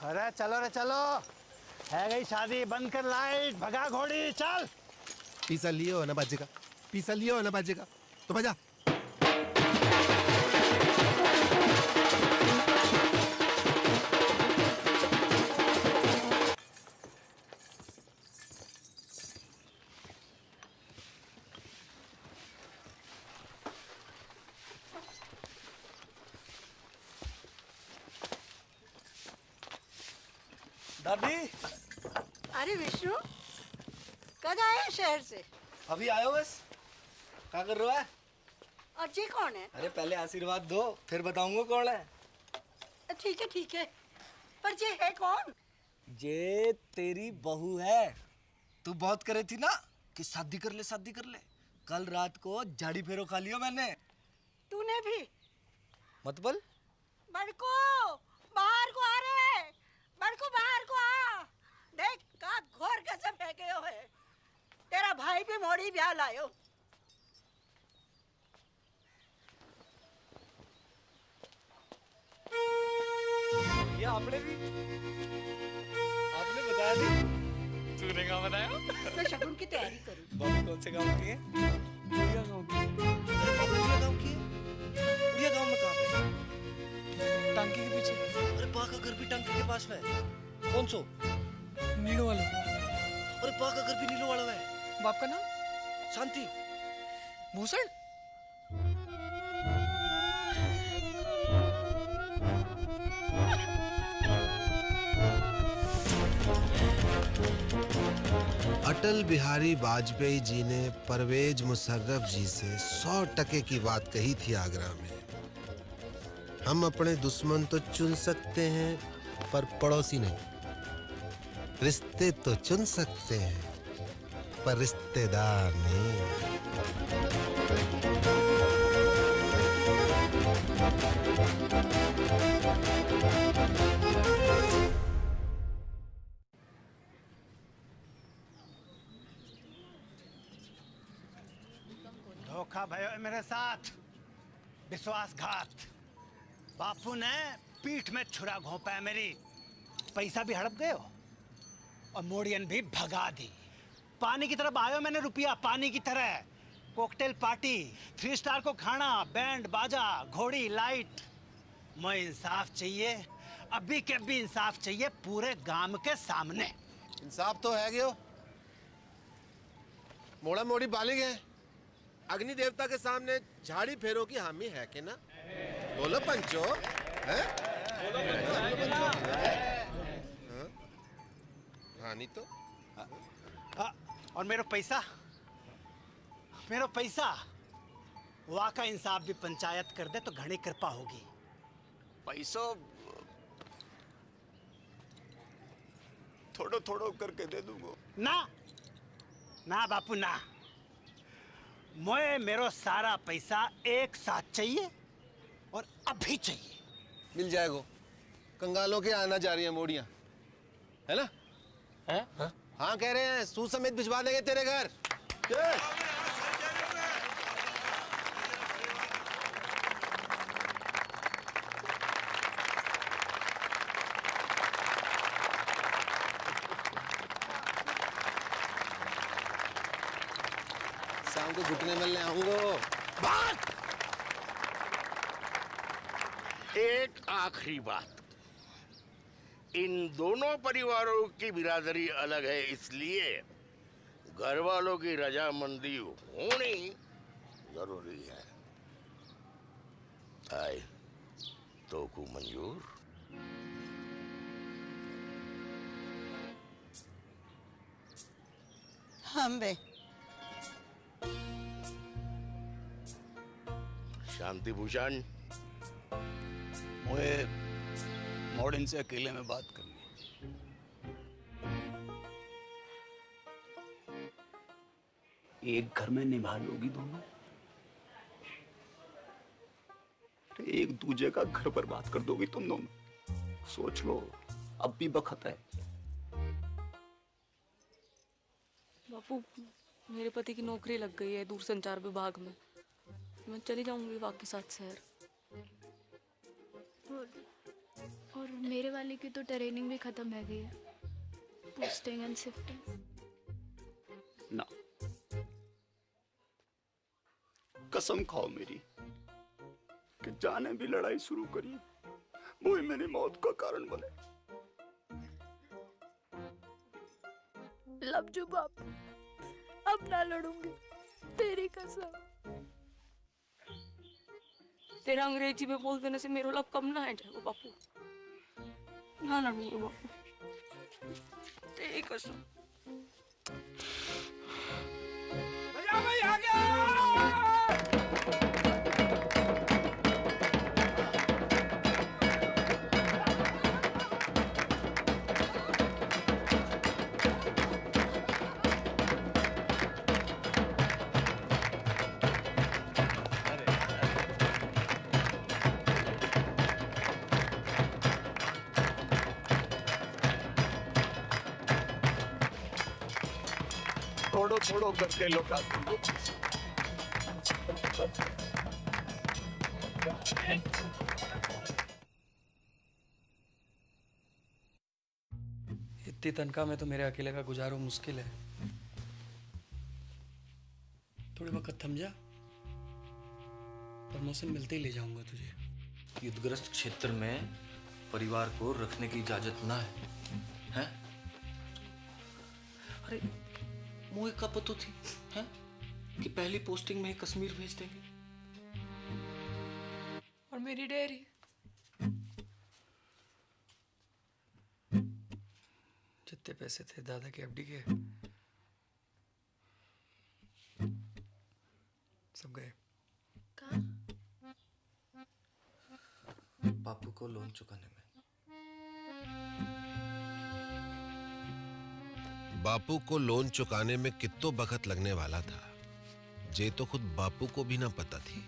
अरे चलो रे चलो, है गई शादी, बंद कर लाइट, भगा घोड़ी, चल। पीसा लियो है ना बाजेगा, पीसा लियो है ना बाजेगा, तो बजा। दादी, अरे विष्णु, कब आए शहर से? अभी आयो बस। क्या कर रहा है? और ये कौन है? अरे पहले आशीर्वाद दो, फिर बताऊंगा कौन है। ठीक है, पर ये है कौन? ये तेरी बहू है। तू बहुत करे थी ना कि शादी कर ले, शादी कर ले। कल रात को झाड़ी फेरो खा लियो मैंने। तूने भी? मत बोल। बड़को, बाहर को आ रे, बड़को बाहर को आ। देख का घोर कैसे फेंके है। तेरा भाई भी मोड़ी ब्याह लायो। ये आपने बताया नहीं? तूने क्या बताया? मैं शगुन की तैयारी करूँ। बाबू कौन से गांव की है? उड़िया गांव की। उड़िया गांव की है? उड़िया गांव में कहाँ पे? टांकी के पीछे। अरे बा का घर भी टांकी के पास में है। कौन सो? नीलो वाला। अरे बा का घर भी नीलो वाला है। बाप का नाम? शांति। भूषण? अटल बिहारी वाजपेयी जी ने परवेज मुशर्रफ जी से 100% की बात कही थी आगरा में। हम अपने दुश्मन तो चुन सकते हैं पर पड़ोसी नहीं। रिश्ते तो चुन सकते हैं पर रिश्तेदार नहीं। धोखा भयो है मेरे साथ, विश्वासघात। बापू ने पीठ में छुरा घोंपा है मेरी, पैसा भी हड़प गए हो और मोड़ियन भी भगा दी। पानी की तरफ आयो मैंने रुपया, पानी की तरह। कॉकटेल पार्टी, 3 स्टार को खाना, बैंड बाजा, घोड़ी लाइट। मुझे इंसाफ चाहिए, अभी के भी इंसाफ चाहिए, पूरे गांव के सामने। इंसाफ तो है गयो, मोड़ा मोड़ी बालिग है। अग्नि देवता के सामने झाड़ी फेरो की हामी है कि ना? बोलो पंचो, है? हाँ नहीं तो? और मेरा पैसा, मेरा पैसा वहाँ का इंसाफ भी पंचायत कर दे तो घनी कृपा होगी। पैसो थोड़ो थोड़ो करके दे दूंगा। ना ना बापू ना, मुझे मेरा सारा पैसा एक साथ चाहिए और अभी चाहिए। मिल जाएगा, कंगालों के आना जा रही है मोड़ियां, है ना? है? हाँ कह रहे हैं, सूद समेत भिजवा देंगे तेरे घर। शाम को घुटने मिलने आऊंगा। बात एक आखिरी बात, इन दोनों परिवारों की बिरादरी अलग है, इसलिए घर वालों की रजामंदी होनी जरूरी है। आए तो को मंजूर? हम बे शांति भूषण, मुझे मॉडर्न से अकेले में बात करनी। एक घर में निभा लोगी दोनों, एक दूजे का घर बर्बाद कर दोगी तुम दोनों। सोच लो, अब भी वक्त है। बापू, मेरे पति की नौकरी लग गई है दूरसंचार विभाग में, मैं चली जाऊंगी वाकई साथ शहर। और मेरे वाले की तो ट्रेनिंग भी खत्म है गई है, पोस्टिंग एंड शिफ्टिंग। ना, कसम खाओ मेरी कि जाने भी लड़ाई शुरू करी वो ही मेरी मौत का कारण बने। लवजू बापू, अब ना लड़ूंगी, तेरी कसम। तेरा अंग्रेजी में बोल देने से मेरा लब कम ना है जाएगा बापू। ना लड़ूंगी बापू, तेरी कसम। भैया भाई आ गया। थोड़ो थोड़ो करके लौटा दूंगा। इतनी तनख्वाह में तो मेरे अकेले का गुजारो मुश्किल है। थोड़ी वक्त थम जा, प्रमोशन मिलते ही ले जाऊंगा तुझे। युद्धग्रस्त क्षेत्र में परिवार को रखने की इजाजत ना है, हैं? अरे मुझे कब पता थी, हैं? कि पहली पोस्टिंग में ही कश्मीर भेज देंगे। और मेरी डेयरी, जितने पैसे थे दादा के एफडी के सब गए। बापू को लोन चुकाने में। बापू को लोन चुकाने में कितो वक्त लगने वाला था, जे तो खुद बापू को भी ना पता थी।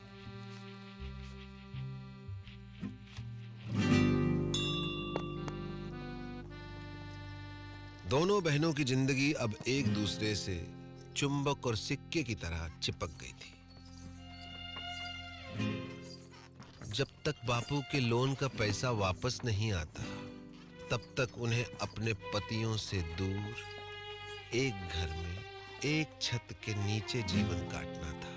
दोनों बहनों की जिंदगी अब एक दूसरे से चुंबक और सिक्के की तरह चिपक गई थी। जब तक बापू के लोन का पैसा वापस नहीं आता, तब तक उन्हें अपने पतियों से दूर एक घर में एक छत के नीचे जीवन काटना था।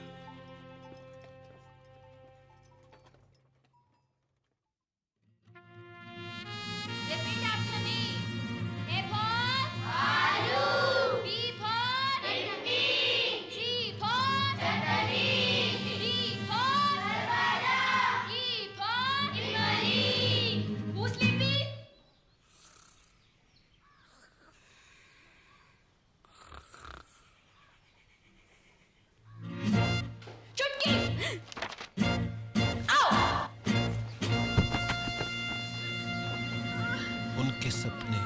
उनके सपने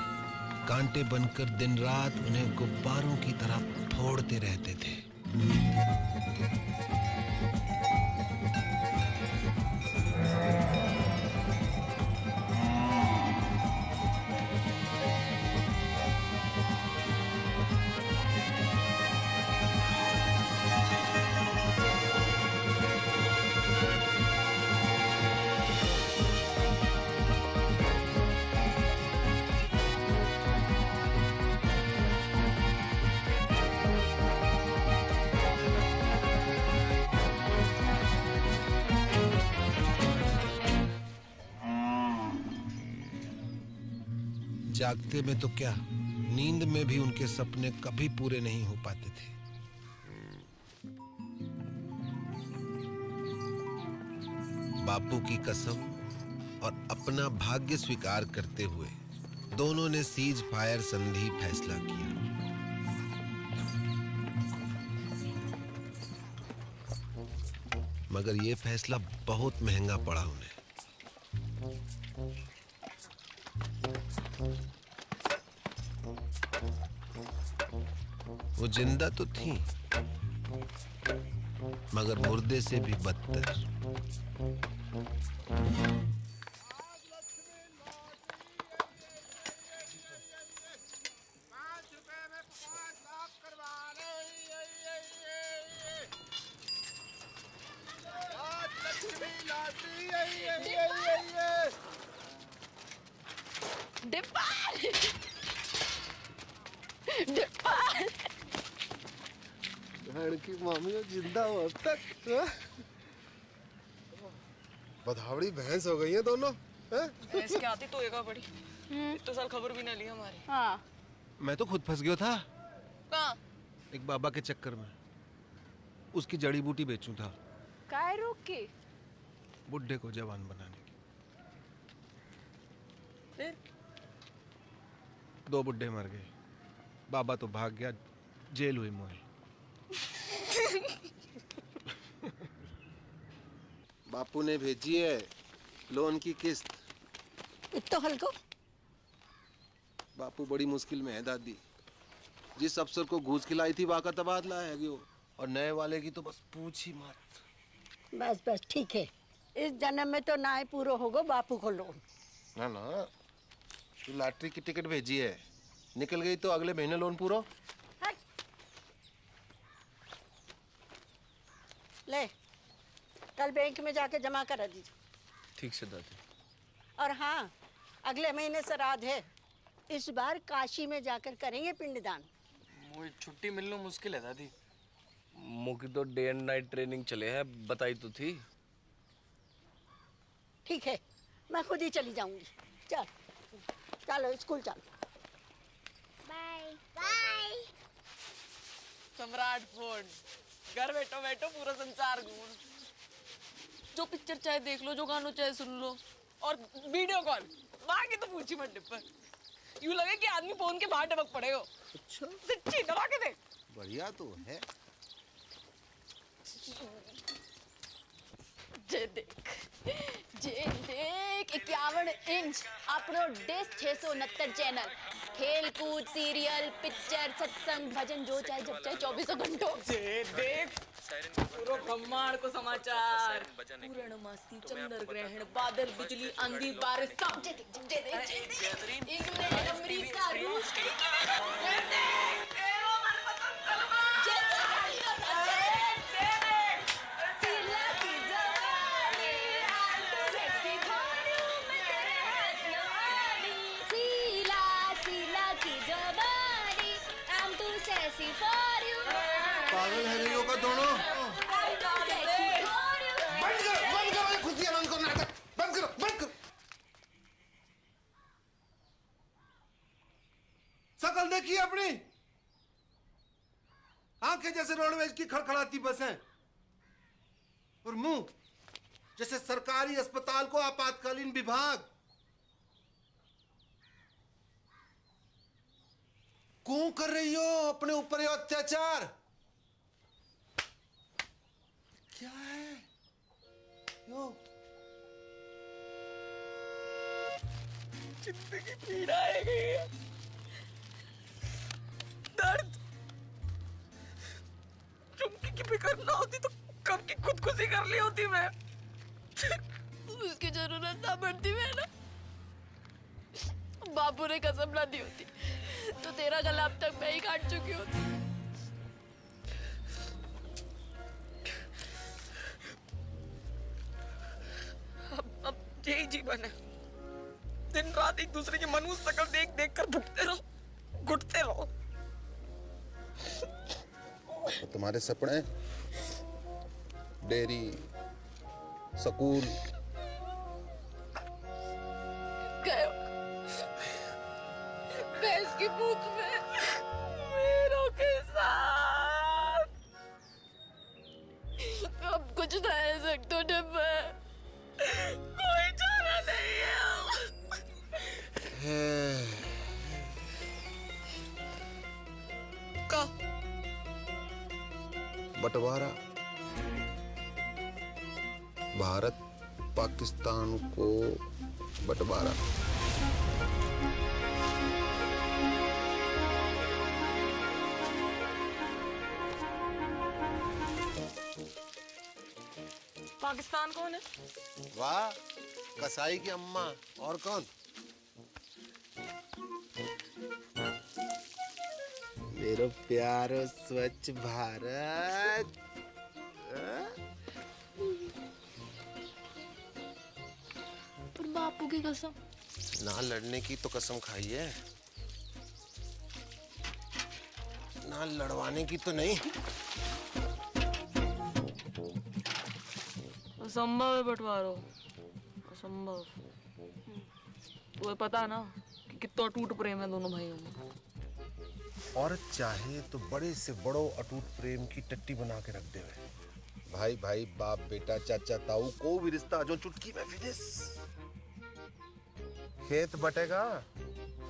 कांटे बनकर दिन रात उन्हें गुब्बारों की तरह फोड़ते रहते थे। जागते में तो क्या, नींद में भी उनके सपने कभी पूरे नहीं हो पाते थे। बापू की कसम और अपना भाग्य स्वीकार करते हुए दोनों ने सीज फायर संधि फैसला किया। मगर यह फैसला बहुत महंगा पड़ा उन्हें। वो जिंदा तो थी, मगर मुर्दे से भी बदतर। की मामी जिंदा हो अब तक। बधावड़ी भैंस हो गई है दोनों। भैंस के आती तो एगा बड़ी। इतने साल खबर भी ना ली हमारी। हाँ। मैं तो खुद फंस गया था। कहाँ? एक बाबा के चक्कर में। उसकी जड़ी बूटी बेचूं था। काय रोक के? बुड्ढे को जवान बनाने की। फिर? 2 बुड्ढे मर गए। बाबा तो भाग गया, जेल हुई मोरी। बापू ने भेजी है लोन की किस्त। इतना हल्को? बापू बड़ी मुश्किल में है दादी। जिस अफसर को घूस खिलाई थी वाका तबादला है वो, और नए वाले की तो बस पूछ ही मत। बस बस ठीक है, इस जन्म में तो ना ही पूरा होगा बापू को लोन। ना ना, तू लॉटरी की टिकट भेजी है, निकल गई तो अगले महीने लोन पूरा। ले, कल बैंक में जाके जमा करा दीजिए। ठीक से दादी। और हाँ, अगले महीने श्राद्ध है, इस बार काशी में जाकर करेंगे पिंडदान। मुझे छुट्टी मिलना मुश्किल है दादी। मुझे तो डे एंड नाइट ट्रेनिंग चले है, बताई तो थी। ठीक है, मैं खुद ही चली जाऊंगी। चल चलो स्कूल चलो। Bye bye. सम्राट फोन, घर बैठो बैठो पूरा संसार घूम। जो पिक्चर चाहे देख लो, जो गानों चाहे सुन लो, और वीडियो कॉल बाकी तो पूछी मत डिब्बा। यूं लगे कि आदमी फोन के बाहर टपक पड़े हो। अच्छा, सच्ची दबा के देख। बढ़िया तो है। जे देख 51 इंच अपनो डिश 669 चैनल, खेल कूद, सीरियल, पिक्चर, सत्संग, भजन, जो चाहे जब चाहे 24 घंटों। जे देख पूरा ब्रह्मांड को समाचार, पूर्णमासी, चंद्र ग्रहण, बादल, बिजली, आंधी, बारिश सब इंग्लैंड, अमेरिका, रूस, पागल है गई का दोनों। बंद करो खुशियां, बंद करो नाटक, बंद करो। शकल देखिए अपनी, आंखें जैसे रोडवेज की खड़खड़ाती बसें और मुंह जैसे सरकारी अस्पताल को आपातकालीन विभाग। क्यों कर रही हो अपने ऊपर ये अत्याचार? क्या है यो? जिंदगी पीड़ा है गई है, दर्द। चुमकी की फिक्र ना होती तो कब की खुदकुशी कर ली होती मैं। उसकी जरूरत ना पड़ती मैं ना, बापू ने कसम ना दी होती तो तेरा गला अब तक मैं ही काट चुकी होती। अब यही जीवन है, दिन रात एक दूसरे की मनुष्य शक्ल देख देख कर भुगते रहो, घुटते रहो। तो तुम्हारे सपने डेयरी, स्कूल भैंस की पूंछ में मेरों के साथ अब कुछ ना है सकते डिब्बा, कोई चारा नहीं है। का बंटवारा, भारत पाकिस्तान को बंटवारा। पाकिस्तान कौन है? वाह, कसाई की अम्मा। और कौन? मेरा प्यारो स्वच्छ भारत। पर बापू की कसम। ना लड़ने की तो कसम खाई है, ना लड़वाने की तो नहीं। असंभव है बंटवारो, असंभव। तुम्हें पता ना कि कितना अटूट प्रेम है दोनों भाइयों में। औरत चाहे तो बड़े से बड़ो अटूट प्रेम की टट्टी बना के रख दे। भाई भाई, बाप बेटा, चाचा ताऊ, को भी रिश्ता जो चुटकी में फिनिश। खेत बटेगा,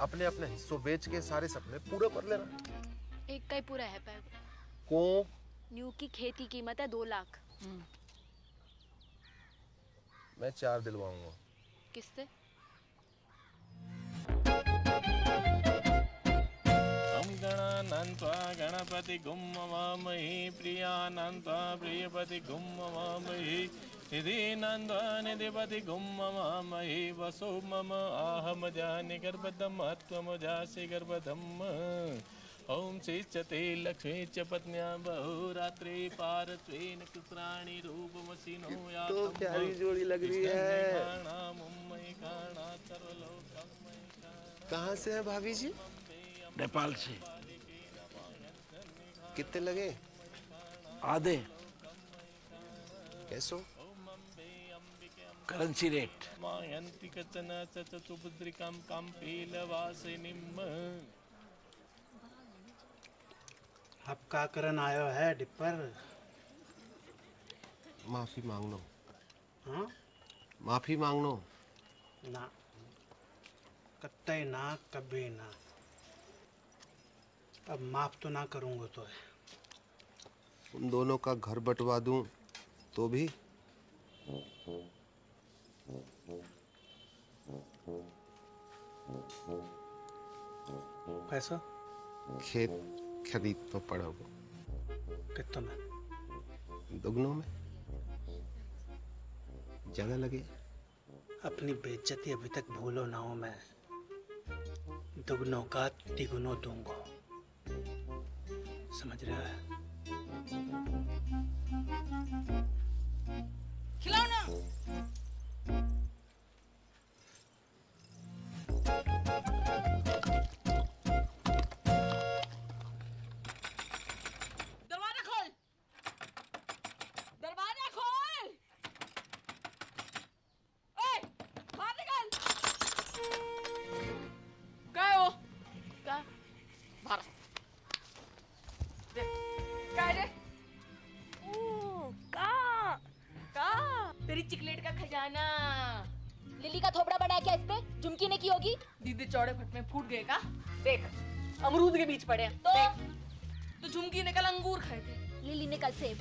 अपने अपने हिस्सों बेच के सारे सपने पूरे कर लेना। एक का ही पूरा है पैर को न्यू की खेत की कीमत है 2 लाख। मैं 4 दिलवाऊंगा। किससे? हम गणानन्त्वा गणपति गुम्मवामहि प्रियानन्त्वा प्रियपति गुम्मवामहि निधिनन्त्वा निधिपति गुम्मवामहि वसो मम आहमजानि गर्भदम् त्वमजासि गर्भदम्। ओम श्रीचते लक्ष्मी च पत्न्या बहुरात्रि पारत्वेन कुत्राणि रूपमसिनो या तो प्यारी जोड़ी लग रही है। कहाँ से है भाभी जी? नेपाल से। कितने लगे? आधे कैसो? Currency rate. मायन्ति कचन चतुर्भुद्रिकां काम्पीलवासिनीम्। अब का करन आयो है डिप्पर? माफी मांग लो। हाँ? माफी मांग लो। ना, कत्ते ना, कभी ना। अब माफ तो ना करूंगा तो है। उन दोनों का घर बंटवा दूं तो भी? पैसा? खेत खरीद तो पड़ा वो। कितना में? दुगनों में जगह लगे। अपनी बेइज्जती अभी तक भूलो ना हो, मैं दुगनों का तिगुनों दूंगा, समझ रहा है? खिलाओ ना। दरवाजा खोल, दरवाजा खोल। ओए, बाहर निकल। क्या है वो? क्या? बाहर। देख, क्या है रे? तेरी चिकलेट का खजाना। लिली का थोपड़ा बड़ा है क्या इस पे? झुमकी ने की होगी। दीदी चौड़े फट में फूट गए का? देख, अमरूद के बीच पड़े हैं। तो झुमकी ने कल अंगूर खाए थे, लिली ने कल सेब।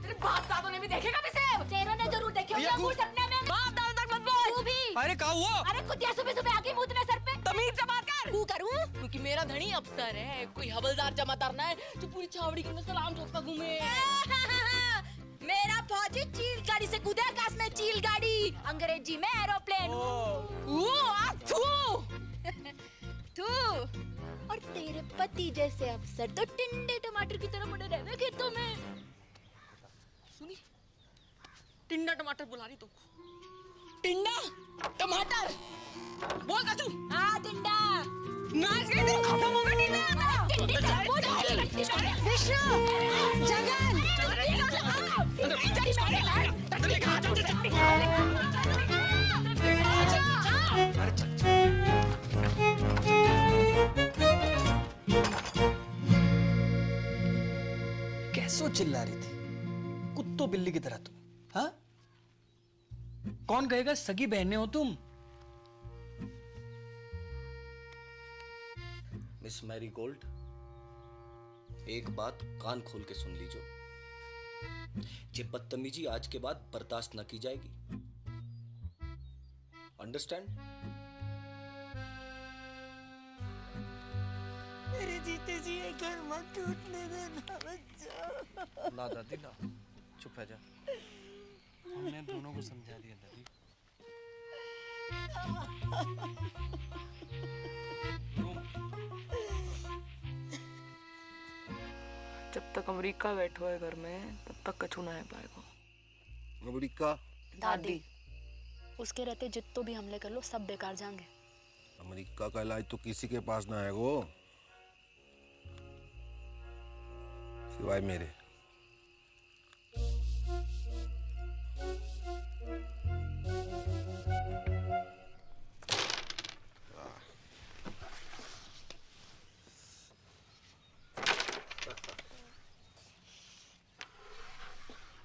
तेरे बाप दादों ने भी देखे कभी सेब? तेरों ने जरूर देखे होंगे अंगूर सपने में। बाप दादा तक मत बोल। तू भी। अरे क्या हुआ? अरे कुतिया सुबह सुबह आके मुंह सर पे। तमीज से बात कर। तू करूं? क्योंकि मेरा धनी अफसर है, कोई हवलदार जमादार ना है जो पूरी छावड़ी के में सलाम ठोकता घूमे। मेरा फौजी चील गाड़ी से कूदे आकाश में, चील गाड़ी, अंग्रेजी में एरोप्लेन। तू और तेरे पति जैसे अफसर तो टिंडे टमाटर की तरह बड़े रहने खेतों में। सुनी, टिंडा टमाटर बुला रही तुमको। टिंडा टमाटर बोल का तू। हाँ टिंडा। नाच गई तो खत्म होगा टिंडा। विष्णु, जगन, कैसो चिल्ला रही थी कुत्तो बिल्ली की तरह तुम? हाँ, कौन कहेगा सगी बहनें हो तुम? मिस मैरी गोल्ड, एक बात कान खोल के सुन लीजिए। ये बदतमीजी आज के बाद बर्दाश्त न की जाएगी। अंडरस्टैंड? मेरे जीते जी ये घर मत टूटने देना बच्चा। ना दादी ना, चुप है जा। हमने दोनों को समझा दिया दादी। जब तक अमेरिका बैठो है घर में, तब तक कछु ना है पाएगा। अमेरिका? दादी, उसके रहते जित्तो भी हमले कर लो सब बेकार जाएंगे। अमेरिका का इलाज तो किसी के पास ना है वो, सिवाय मेरे।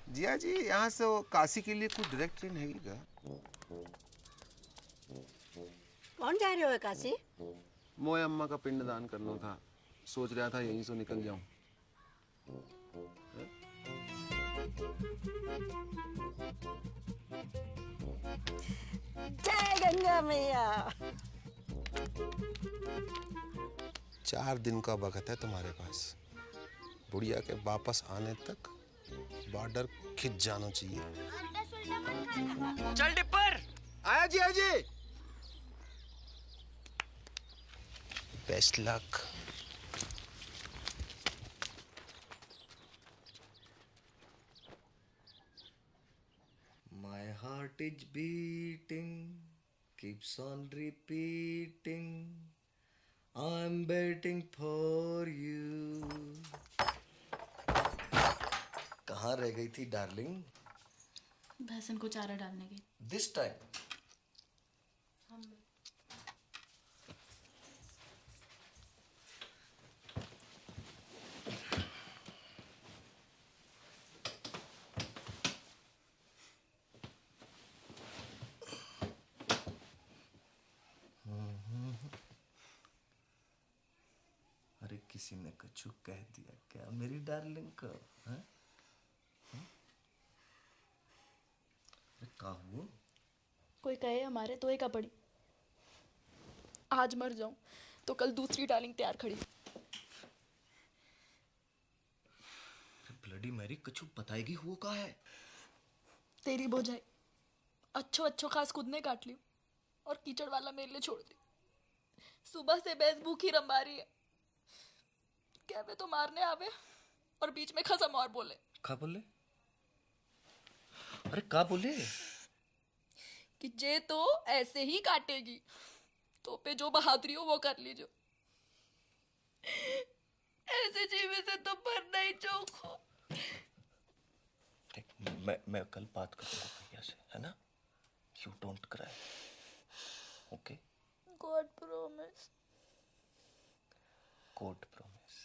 जिया जी, यहाँ से काशी के लिए कोई डायरेक्ट ट्रेन है क्या? कौन जा रहे हो काशी? मोए अम्मा का पिंडदान करना था, सोच रहा था यहीं से निकल जाऊं। जय गंगा मैया। 4 दिन का वक्त है तुम्हारे पास। बुढ़िया के वापस आने तक बॉर्डर खिंच जाना चाहिए। चल डिपर। आया जी, आया जी। Best luck. My heart is beating, keeps on repeating. I'm waiting for you. कहाँ रह गई थी डार्लिंग? भैंसन को चारा डालने की। This time. अरे किसी ने कछु कह दिया क्या मेरी डार्लिंग को? हाँ? क्या हुआ? कोई कहे हमारे तो एक पड़ी। आज मर जाऊं तो कल दूसरी डार्लिंग तैयार खड़ी। ब्लडी मैरी कछु बताएगी हुआ का है? तेरी बोझाई अच्छो अच्छो खास खुद ने काट ली और कीचड़ वाला मेरे लिए छोड़ दी। सुबह से भैंस भूखी रंबा रही है। कहवे तो मारने आवे और बीच में खसम और बोले। का बोले? अरे का बोले? कि जे तो ऐसे ही काटेगी, तो पे जो बहादुरी हो वो कर लीजो। ऐसे जीवे से तो मरना ही चौक हो। मैं कल बात करूंगा भैया से, है ना? You don't cry. Okay? God promise. God promise.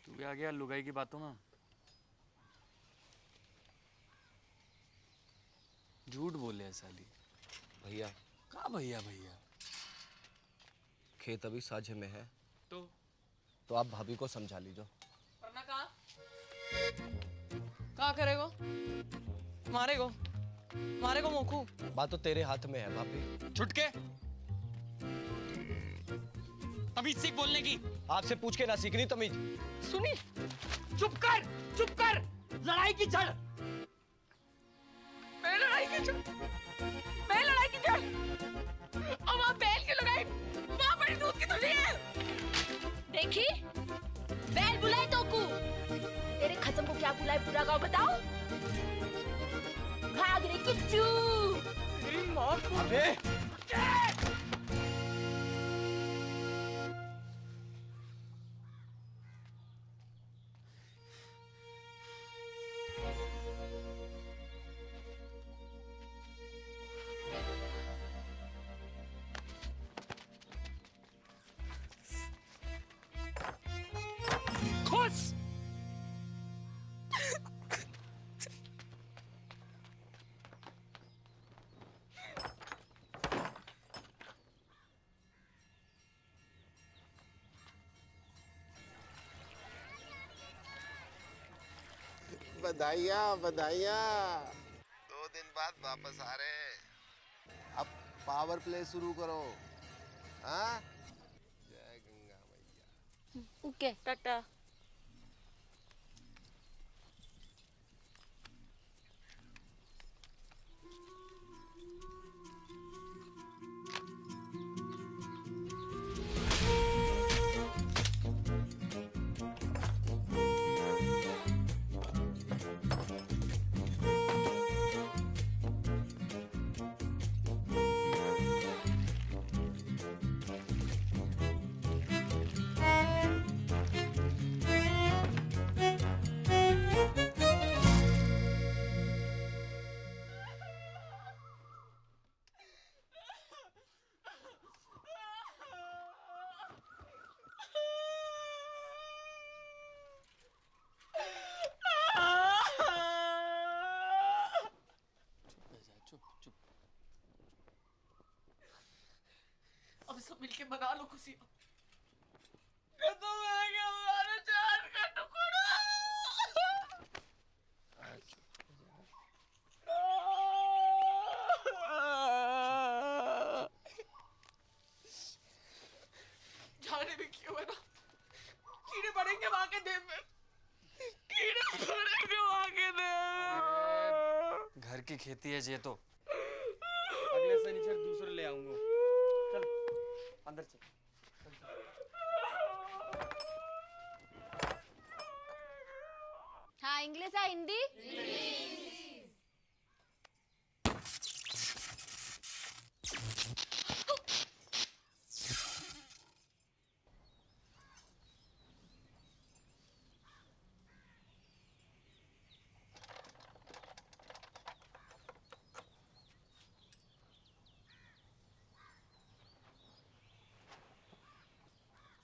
तू भी आ गया लुगाई की बातों में। झूठ बोले है साली। भैया का भैया भैया? खेत अभी साझे में है तो आप भाभी को समझा लीजो। वरना कहाँ करेगो? मारेगो मोखू। बात तो तेरे हाथ में है भाभी। छुटके तमीज सीख बोलने की। आपसे पूछ के ना सीखनी तमीज। सुनी, चुप कर। लड़ाई की जड़। मैं लड़ाई की जड़। और वहाँ बैल की लड़ाई, वहाँ बड़ी दूध की धुली है। देखी, बैल बुलाए तो को। तेरे खसम को क्या बुलाए पूरा गाँव बताओ। घाघरे किच्चू। अबे खुश। बधाइयाँ 2 दिन बाद वापस आ रहे हैं। अब पावर प्ले शुरू करो। हाँ? जय गंगा मैया। ओके टाटा। अब सब मिलके मना लो खुशी। खत्म हो गया हमारा जान का टुकड़ा। जाने भी क्यों है ना, कीड़े पड़ेंगे वहां के देह में। घर की खेती है ये तो। अगले शनिचर दूसरे ले आऊंगा। चल अंदर चल। हाँ, इंग्लिश है हिंदी?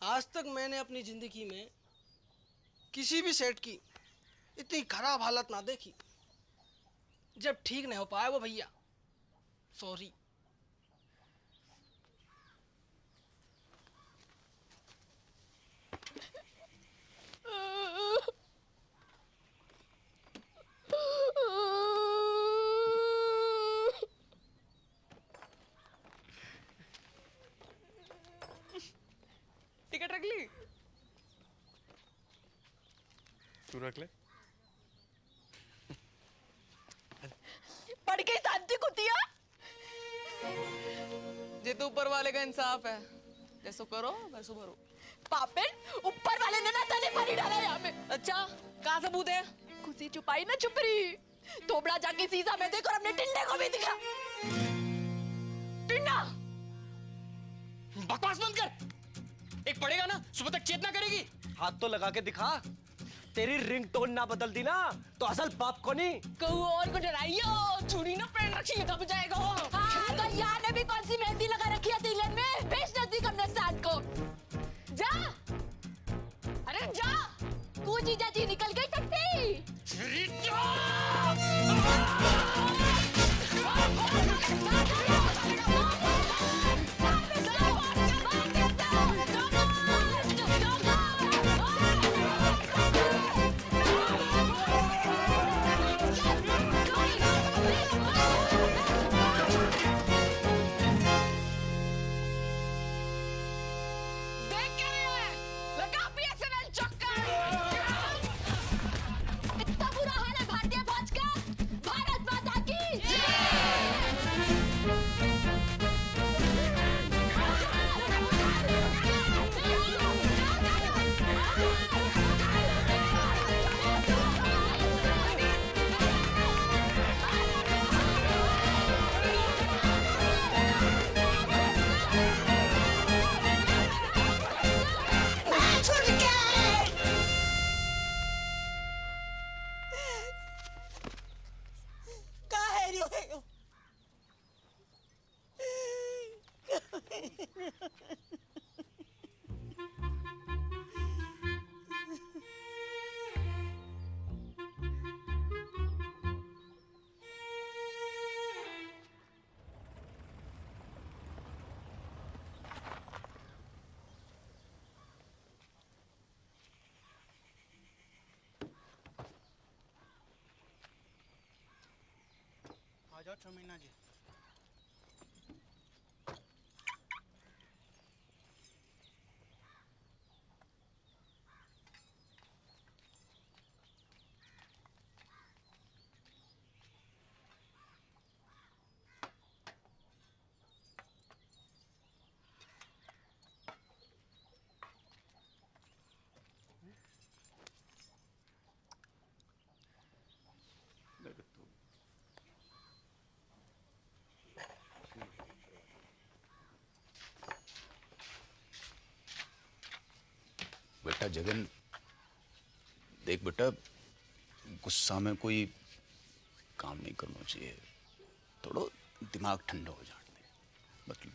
आज तक मैंने अपनी जिंदगी में किसी भी सेठ की इतनी खराब हालत ना देखी। जब ठीक नहीं हो पाया वो भैया, सॉरी। तू रख ले। पढ़ के शांति कुतिया। जे तो ऊपर वाले का इंसाफ है, जैसो करो वैसो भरो। पापेट ऊपर वाले ने ना तने पानी डाला यहाँ में। अच्छा कहाँ सबूत है? खुशी छुपाई ना छुपरी। थोबड़ा जाके शीशा में देख और अपने टिंडे को भी दिखा। टिंडा बकवास बंद कर। एक पड़ेगा ना सुबह तक चेतना करेगी। हाथ तो लगा के दिखा। तेरी रिंगटोन ना बदल दी ना तो असल बाप को नहीं। कहूँ और को डराइयो, चूड़ी ना पहन रखी है, दब जाएगा वो। हाँ, तो यहाँ ने भी कौन सी मेहंदी लगा रखी है तिलक में? बेच नजदीक हमने साथ को। जा, अरे जा, तू जीजा जी निकल गई सकती। आ जाओ चमीना जी। बेटा जगन, देख बेटा, गुस्सा में कोई काम नहीं करना चाहिए। थोड़ा दिमाग ठंडा हो जाने दे। मतलब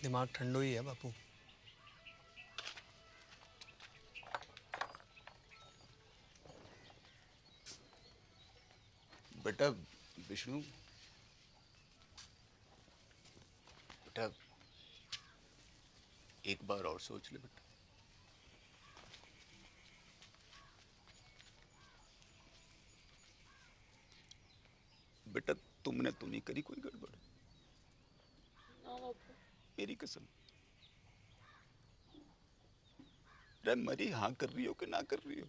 दिमाग ठंडो ही है बापू। बेटा विष्णु, बेटा एक बार और सोच ले बेटा। बेटा तुमने तो नहीं करी कोई गड़बड़? मेरी कसम। अरे मरी हाँ कर रही हो कि ना कर रही हो?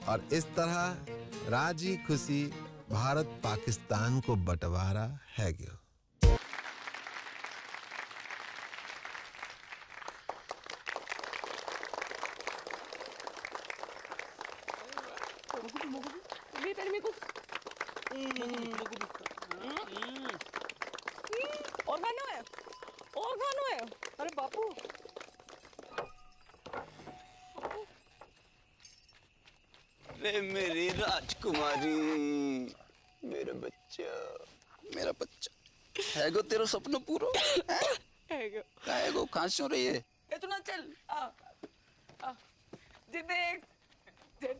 और इस तरह राजी खुशी भारत पाकिस्तान को बंटवारा है गयो। देखो। और खाना है, और खाना है। अरे बापू, रे मेरी राजकुमारी, मेरा बच्चा है गो, तेरा सपना पूरा है गो। कहाँ से हो रही है? ए तू ना चल, आ जी देख। Dear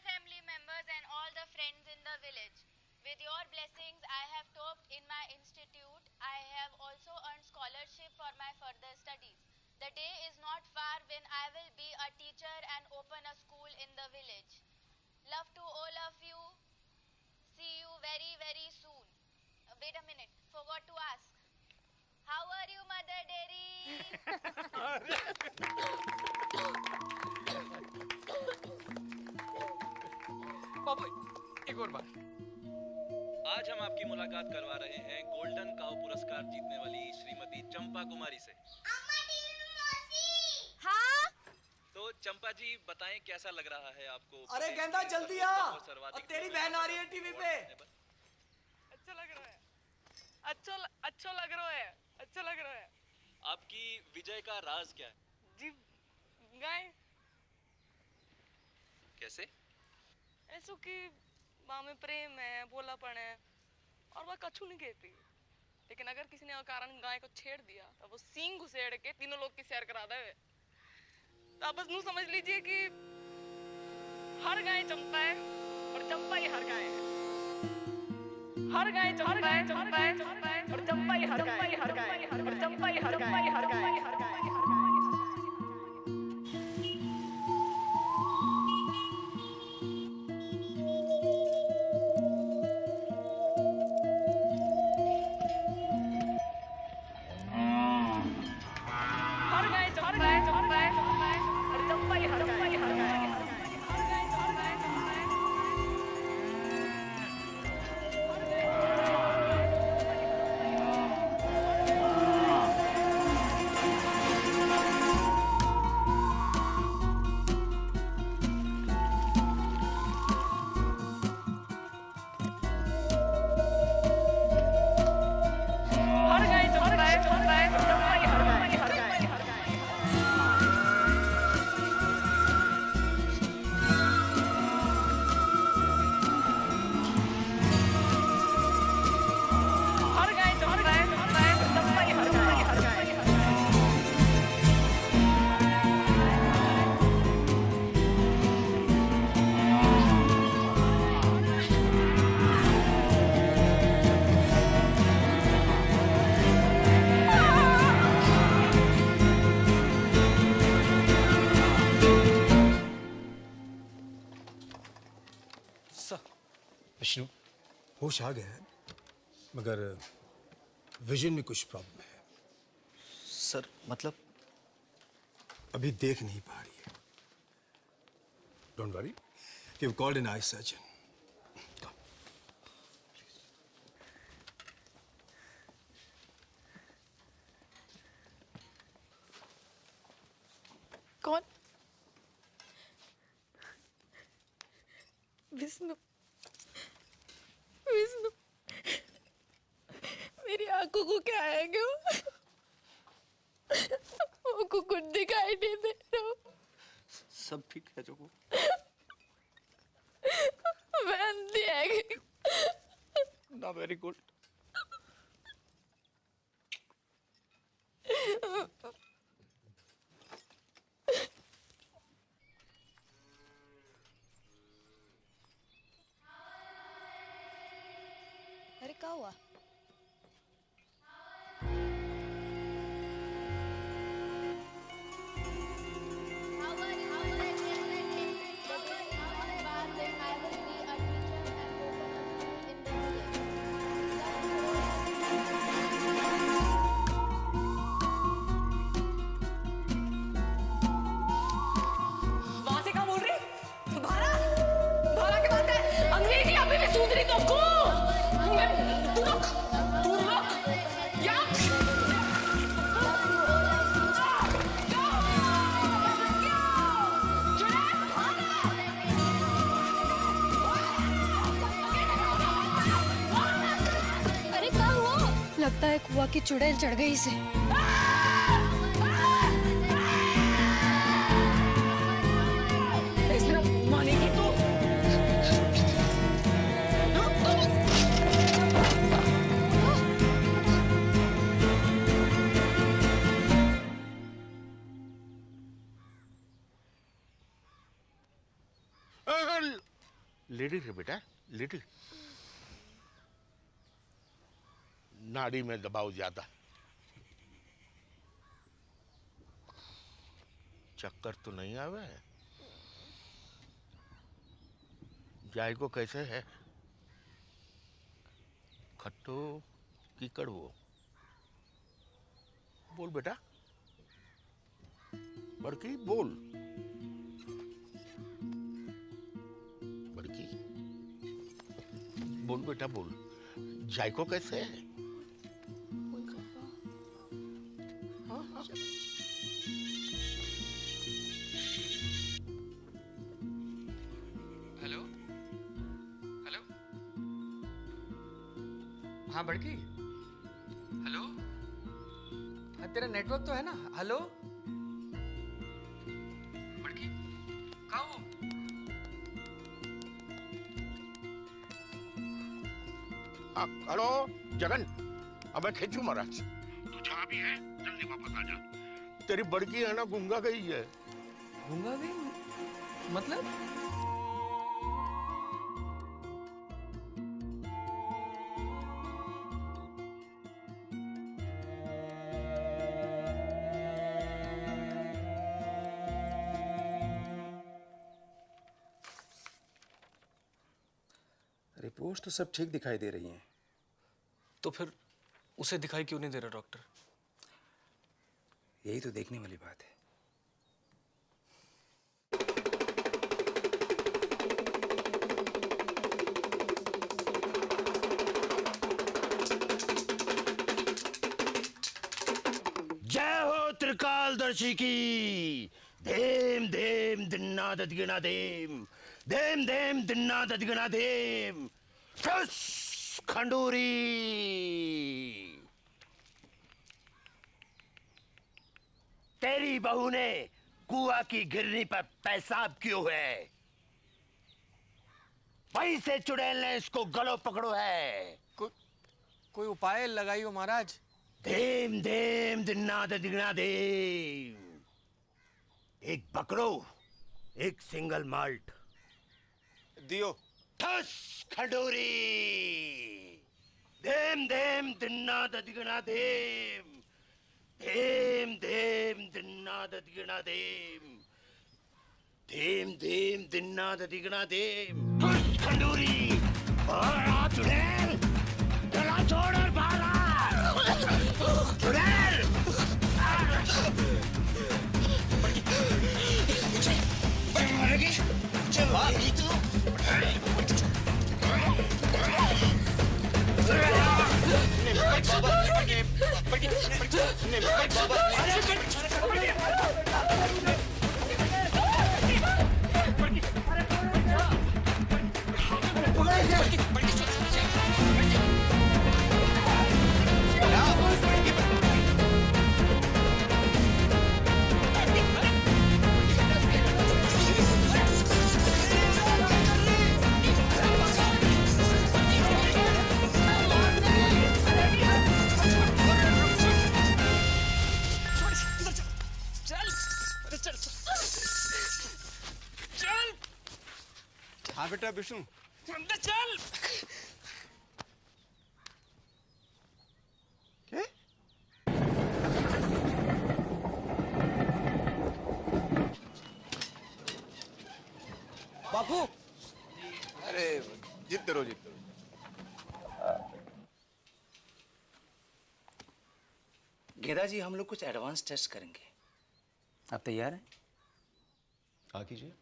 family members and all the friends in the village, with your blessings I have topped in my institute. I have also earned scholarship for my further studies. The day is not far when I will be a teacher and open a school in the village. Love to all of you. See you very, very soon. Wait a minute, forgot to ask. How are you, Mother Dairy? बाबू, एक और बार। आज हम आपकी मुलाकात करवा रहे हैं golden cow पुरस्कार जीतने वाली श्रीमती चंपा कुमारी से। हाँ? तो चंपा जी बताएं कैसा लग रहा है आपको? अरे गेंदा जल्दी आ, अब तेरी बहन आ रही है टीवी पे। अच्छा लग रहा है, अच्छा लग रहा है, अच्छा लग रहा है। आपकी विजय का राज क्या है? जी गाय कैसे? ऐसो कि माँ में प्रेम है, भोलापन है, और वह कछु नहीं कहती। लेकिन अगर किसी ने अकारण गाय को छेड़ दिया तो वो सींग घुसेड़ के तीनों लोग की सैर करा दे। तो आप बस नू समझ लीजिए कि हर गाय चंपा है और चंपा ही हर गाय है। हर गाय चंपा है और चंपा ही हर गाय है, और चंपा ही हर गाय है। विष्णु, होश आ गया है, मगर विजन में कुछ प्रॉब्लम है। सर मतलब? अभी देख नहीं पा रही है। Don't worry, we have called an eye surgeon. कौन? विष्णु, विष्णु, मेरी आंखों को क्या है क्यों? वो कुछ दिखाई नहीं दे रहा। सब ठीक है जोगो? मैं अंधी है। ना वेरी गुड। अरे क्या हुआ? वहां से क्या बोल रही? भारा, भारा की बात है। अंग्रेजी अभी भी सूझ रही तो को? लगता है कुआ की चुड़ैल चढ़ गई इसे। इस तरह मानेगी तो लिटिल है बेटा, लिटिल। नाड़ी में दबाव ज्यादा। चक्कर तो नहीं आवे? जायको कैसे है? खट्टो की कड़वो? बोल बेटा, बड़की बोल। बड़की बोल बेटा बोल, जायको कैसे है? हेलो हेलो, हाँ बड़की, हेलो, हाँ तेरा नेटवर्क तो है ना? हेलो बड़की, कहाँ हो? हेलो जगन, अब मैं खींचू महाराज। तू जहाँ भी है जल्दी वापस आ जा। तेरी बड़की है ना गूंगा गई है। गूंगा गई मतलब? रिपोर्ट्स तो सब ठीक दिखाई दे रही हैं। तो फिर उसे दिखाई क्यों नहीं दे रहा डॉक्टर? यही तो देखने वाली बात है। जय हो त्रिकालदर्शी की। धेम धेम दिन्ना ददगिना धेम, धेम धेम दिन्ना ददगिना धेम। ठुस खंडूरी। तेरी बहू ने कुआ की गिरनी पर पेशाब क्यों है? वहीं से चुड़ैल ने इसको गलो पकड़ो है। कोई उपाय लगाइयो महाराज। धेम धेम दिन्ना ददिगना धेम। एक बकरो, एक सिंगल माल्ट दियो। ठस खंडूरी। धेम धेम दिन्ना ददिगना धेम, धेम धेम दिन्ना ददिगना धेम, धेम धेम दिन्ना ददिगना धेम। ठस खंडूरी। और चुड़ैल गला छोड़ और भागा। चुड़ैल। हाँ बेटा विष्णु। चल। क्या? बापू। अरे जीतते रहो जीतते रहो। गेदा जी, हम लोग कुछ एडवांस टेस्ट करेंगे। आप तैयार हैं? हाँ कीजिए।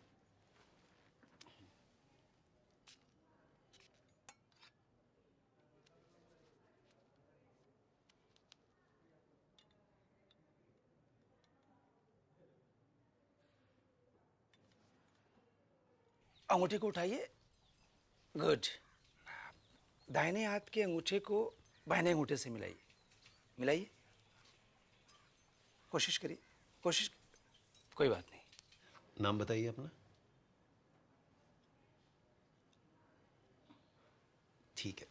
अंगूठे को उठाइए। गुड। दाहिने हाथ के अंगूठे को बाहिने अंगूठे से मिलाइए। मिलाइए, कोशिश करिए, कोशिश। कोई बात नहीं। नाम बताइए अपना। ठीक है।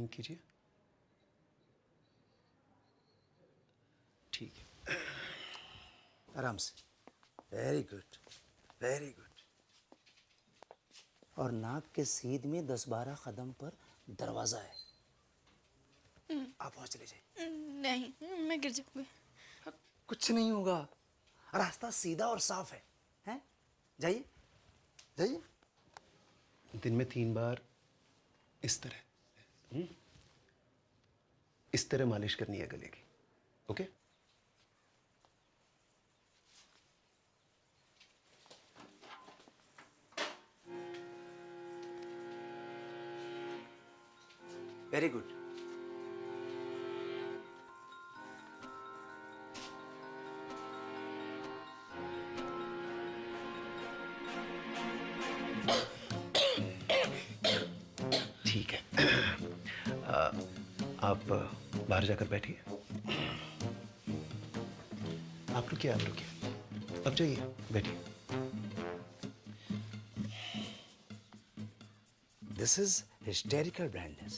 कीजिए। ठीक है, आराम से। Very good, very good. और नाक के सीध में 10-12 कदम पर दरवाजा है, आप वहां चले जाइए। नहीं, मैं गिर जाऊंगी। कुछ नहीं होगा, रास्ता सीधा और साफ है, हैं? जाइए, जाइए। दिन में 3 बार इस तरह इस तरह मालिश करनी है गले की। ओके? Very good. ठीक है। आप बाहर जाकर बैठिए। आप रुकिए, आप रुकिए। अब जाइए, बैठिए। This is hysterical blindness.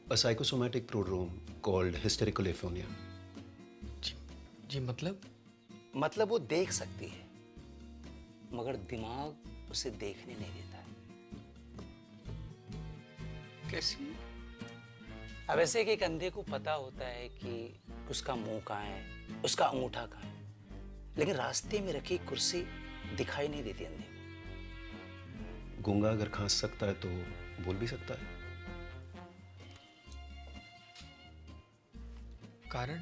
A psychosomatic prodrome called hysterical aphonia. जी मतलब वो देख सकती है, मगर दिमाग उसे देखने नहीं देता है। कैसी? अब ऐसे कि एक अंधे को पता होता है कि उसका मुंह कहाँ है, उसका अंगूठा कहाँ है, लेकिन रास्ते में रखी कुर्सी दिखाई नहीं देती अंधे को। गूंगा अगर खांस सकता है तो बोल भी सकता है। कारण?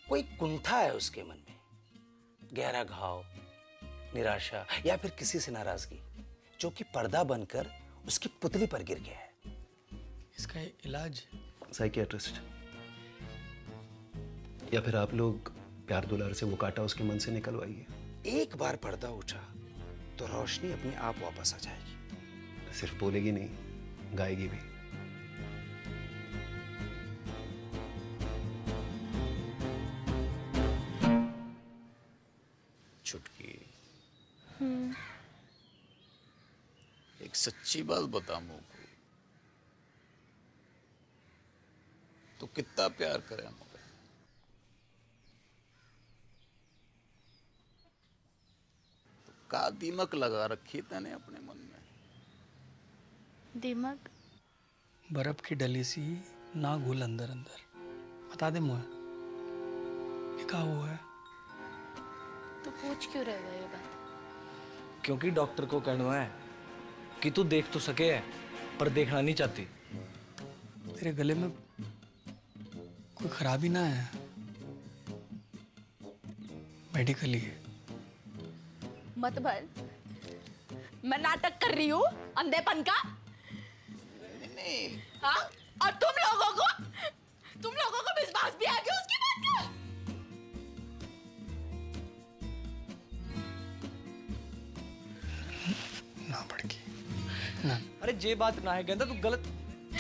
कोई कुंठा है उसके मन में, गहरा घाव, निराशा या फिर किसी से नाराजगी, जो कि पर्दा बनकर उसकी पुतली पर गिर गया है। इसका इलाज? साइकियाट्रिस्ट, या फिर आप लोग प्यार दुलार से वो काटा उसके मन से निकलवाइए। एक बार पर्दा उठा तो रोशनी अपने आप वापस आ जाएगी। सिर्फ बोलेगी नहीं, गाएगी भी। छुटकी, एक सच्ची बात बता मुझको, तो कितना प्यार करे मुझे? तो का दीमक लगा रखी तने अपने मन में? दिमाग? बर्फ की डली सी ना घुल अंदर अंदर। बता दे मुझे, ये क्या हुआ है? तो पूछ क्यों रहे हो ये बात? क्योंकि डॉक्टर को कहना है कि तू देख तो सके है, पर देखना नहीं चाहती। तेरे गले में कोई खराबी ना है? मेडिकली है। मत भर, मैं नाटक कर रही हूँ अंधेपन का। हाँ? और तुम लोगों को विश्वास भी आ गया उसकी बात का? ना भड़की ना। अरे जे बात ना है गेंदा, तू गलत।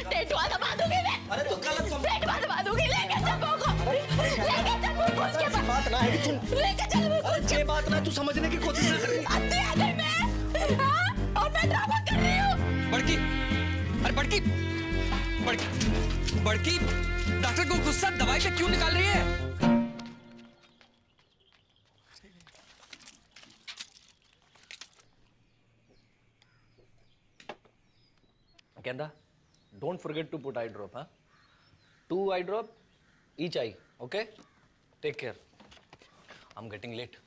टेटवा दबा दूंगी मैं। अरे तू गलत समझ। टेटवा दबा दूंगी, लेके चल मुझको। लेके चल मुझको उसके पास। बात ना है कि तू लेके चल मुझको। अरे जे बात ना, तू समझने की कोशिश ना कर। अंधे आ गई मैं। हाँ? और मैं ड्रामा कर रही हूँ। बड़की, अरे बड़की, बड़की, डॉक्टर को गुस्सा दवाई पे क्यों निकाल रही है? Kenda, don't forget to put eye drop, huh? 2 eye drop, each eye, okay? Take care. I'm getting late.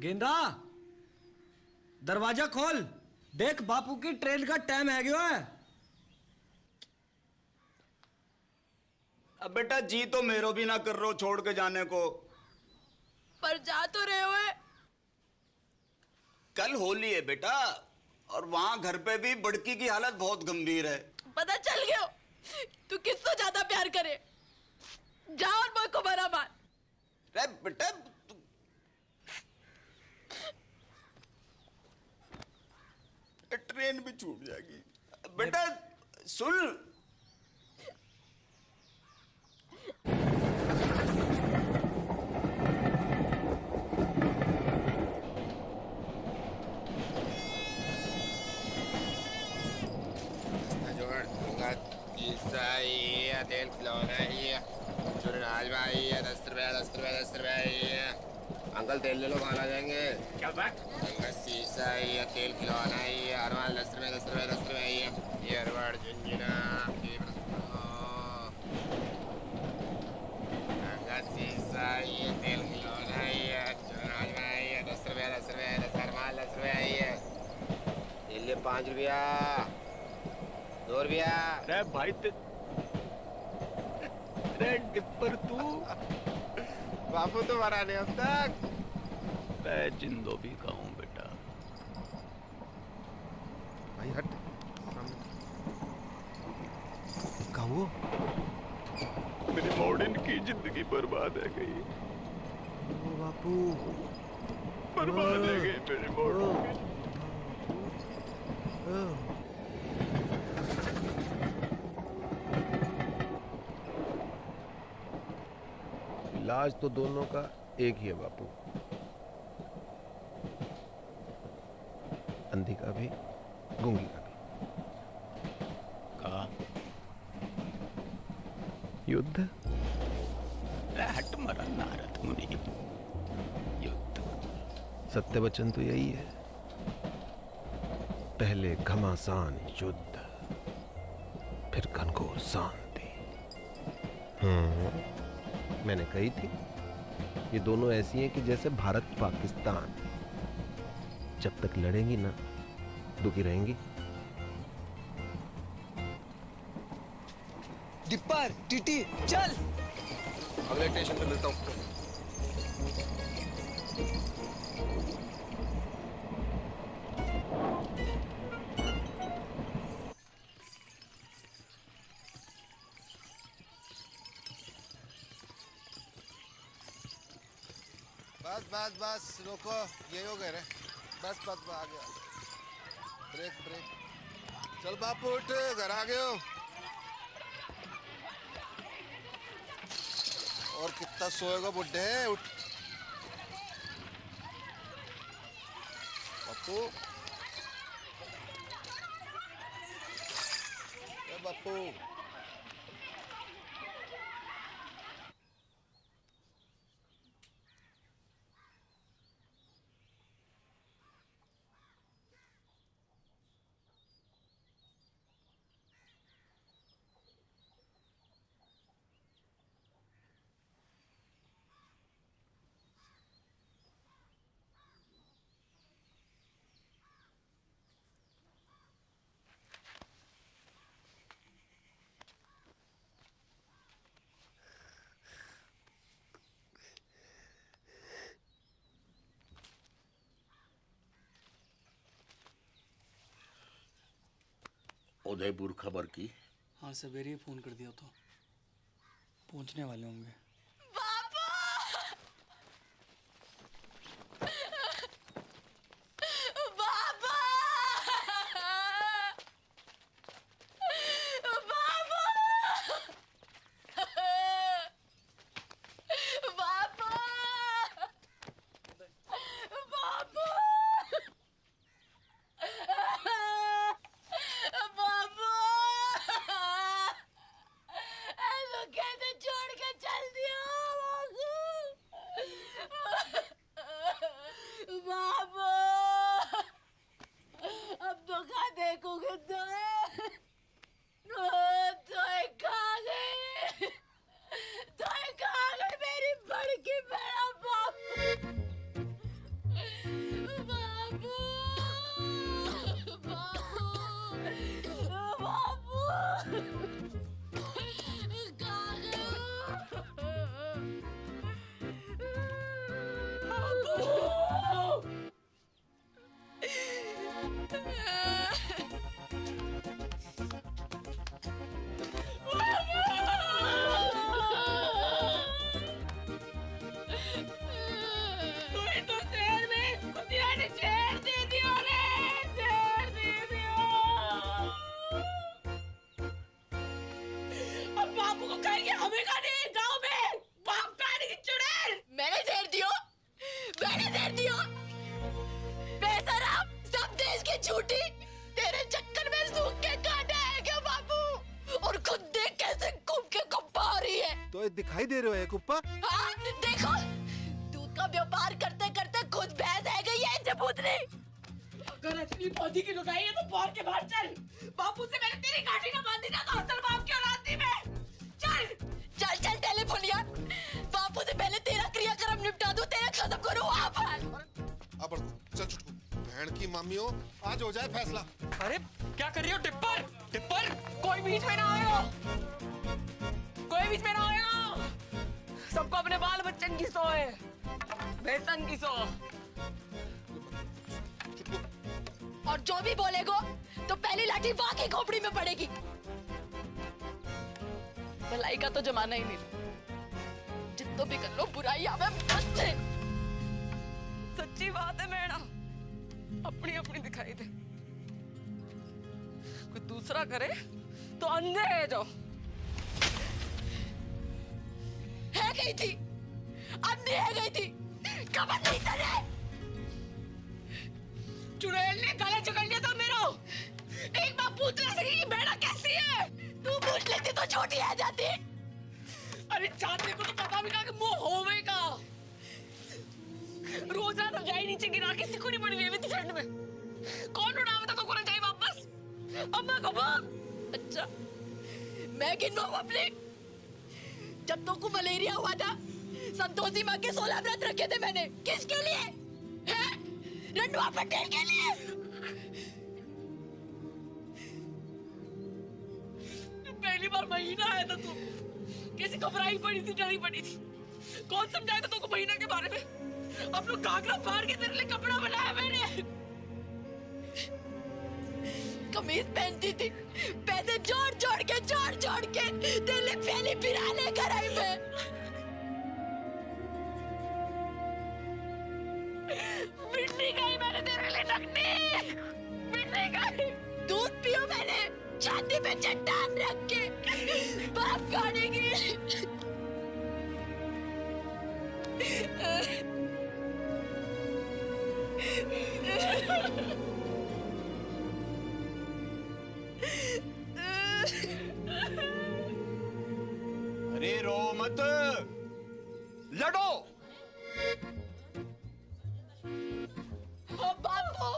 गेंदा दरवाजा खोल, देख बापू की ट्रेन का टाइम है गयो है। अब बेटा जी तो मेरो भी ना कर रहे हो छोड़ के जाने को। पर जा तो रहे हो। कल होली है बेटा, और वहां घर पे भी बड़की की हालत बहुत गंभीर है। पता चल गया तू किससे ज्यादा प्यार करे। जा और मुझ को बरा मार। अरे बेटा ट्रेन भी छूट जाएगी। बेटा सुन, तेल खिलौना है, आज भाई 10 रुपया 10 रुपया 10 रुपया। अंकल तेल ले लो, कहाँ आ जाएंगे? क्या बात? शीशा है, तेल खिलौना है, हर माल 10 रुपया 10 रुपया 10 रुपया। ये अरवाड़ झुंझुना शीशा है, तेल खिलौना है, आज भाई 10 रुपया 10 रुपया 10 हर माल 10 रुपया है। ये ले 5 रुपया 2 रुपया। अरे भाई टिप्पर तू बापू तो मरा नहीं अब तक। मैं जिंदो भी का हूँ बेटा। भाई हट कहाँ वो? मेरे मॉडर्न की जिंदगी बर्बाद है गई। ओ बापू बर्बाद है गई मेरे मॉडर्न की। इलाज तो दोनों का एक ही है बापू, अंधी का भी गूंगी का भी। का युद्ध। हट मरा नारद मुनि। युद्ध सत्य वचन तो यही है, पहले घमासान युद्ध, फिर घनघोर शांति। मैंने कही थी ये दोनों ऐसी हैं कि जैसे भारत पाकिस्तान, जब तक लड़ेंगी ना दुखी रहेंगी। डिप्पर टीटी चल। अगले स्टेशन पे मिलता हूँ। बस रोको, ये हो गए रे। बस आ गया। ब्रेक। चल बापू उठ, घर आ गए हो। और कितना सोएगा बुड्ढे, उठ बापू। बापू उदयपुर खबर की? हाँ सवेरे ही फोन कर दिया था, पहुंचने वाले होंगे। कैसे छोड़ के चल दिया? कुप्पा। हाँ, देखो दूध का व्यापार करते करते खुद भैंस है गई है जबूतनी। अगर असली पौधी की लुटाई है तो बोल के बाहर चल। बापू से मैंने तेरी गाड़ी ना बांधी ना तो असल बाप की औलाद थी मैं। चल चल चल टेलीफोनिया, बापू से पहले तेरा क्रियाक्रम निपटा दूं, तेरा खत्म करूं वहाँ पर। अब चल छुटकू, बहन की मामियों, आज हो जाए फैसला। अरे क्या कर रही हो टिप्पर? टिप्पर कोई बीच में ना आएगा, कोई बीच में ना आएगा। सबको अपने बाल बच्चन की सो है, बेसन की सो। और जो भी बोलेगो तो पहली लाठी वाह की खोपड़ी में पड़ेगी। भलाई का तो जमाना ही नहीं, जितना भी कर लो बुराई आवे बच्चे। सच्ची बात है मैडम, अपनी अपनी दिखाई दे, कोई दूसरा करे तो अंधे है जो है गई थी, अंधी है गई थी, कबर नहीं करे। चुड़ैल ने गला जकड़ लिया था मेरा। एक बार पूछ ले सकी कि बेड़ा कैसी है, तू पूछ लेती तो छोटी आ जाती। अरे चांदनी को तो पता भी ना कि मुंह होवेगा। रोज रात रजाई नीचे गिरा के सिकुड़ी पड़ी हुई थी ठंड में। कौन उड़ावे तो को रजाई वापस? अम्मा को बोल। अच्छा मैं गिनवाऊं अपने? जब तो को मलेरिया हुआ था, संतोषी माँ के 16 व्रत रखे थे मैंने। किसके लिए? हैं? रंडवा पटेल के लिए। पहली बार महीना आया था तू, कैसी घबराई पड़ी थी, डरी पड़ी थी। कौन समझाया था तुमको महीना के बारे में? अब लोग घाघरा फाड़ के तेरे लिए कपड़ा बनाया मैंने। कमीज पहनती थी, पैसे जोड़ जोड़ के तेरे लिए पहली बिरा लेकर आई मैं। मिटनी गई मैंने तेरे लिए नकनी, मिटनी गई। दूध पियो मैंने छाती पे चट्टान रख के, बाप गाड़ी की। अरे रो मत, लड़ो। बापू,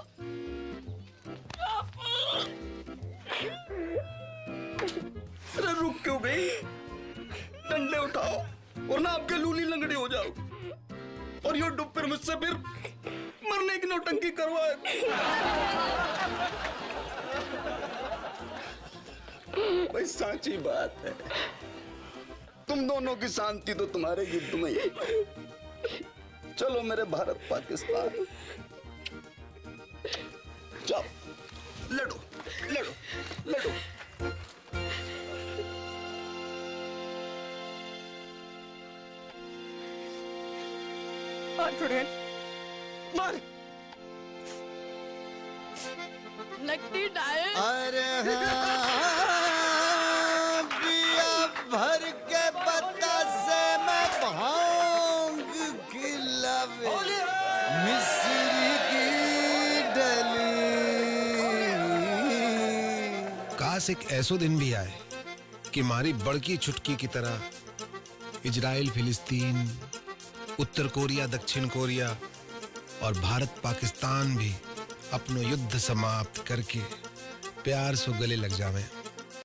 अरे रुक क्यों गई? डंडे उठाओ और ना आपके लूली लंगड़ी हो जाओ। और ये डुप्पर मुझसे फिर मरने की नौटंकी करवाए। भाई साची बात है, तुम दोनों की शांति तो तुम्हारे युद्ध में ही। चलो मेरे भारत पाकिस्तान, जाओ लड़ो लड़ो लड़ो। चुड़ैल मार। लगती डायल। अरे हाँ, बिया भर के पत्ता से मैं भांग खिलावे मिस्री की डली। काश एक ऐसो दिन भी आए कि हमारी बड़की छुटकी की तरह इजराइल फिलिस्तीन, उत्तर कोरिया दक्षिण कोरिया और भारत पाकिस्तान भी अपनो युद्ध समाप्त करके प्यार से गले लग जावे।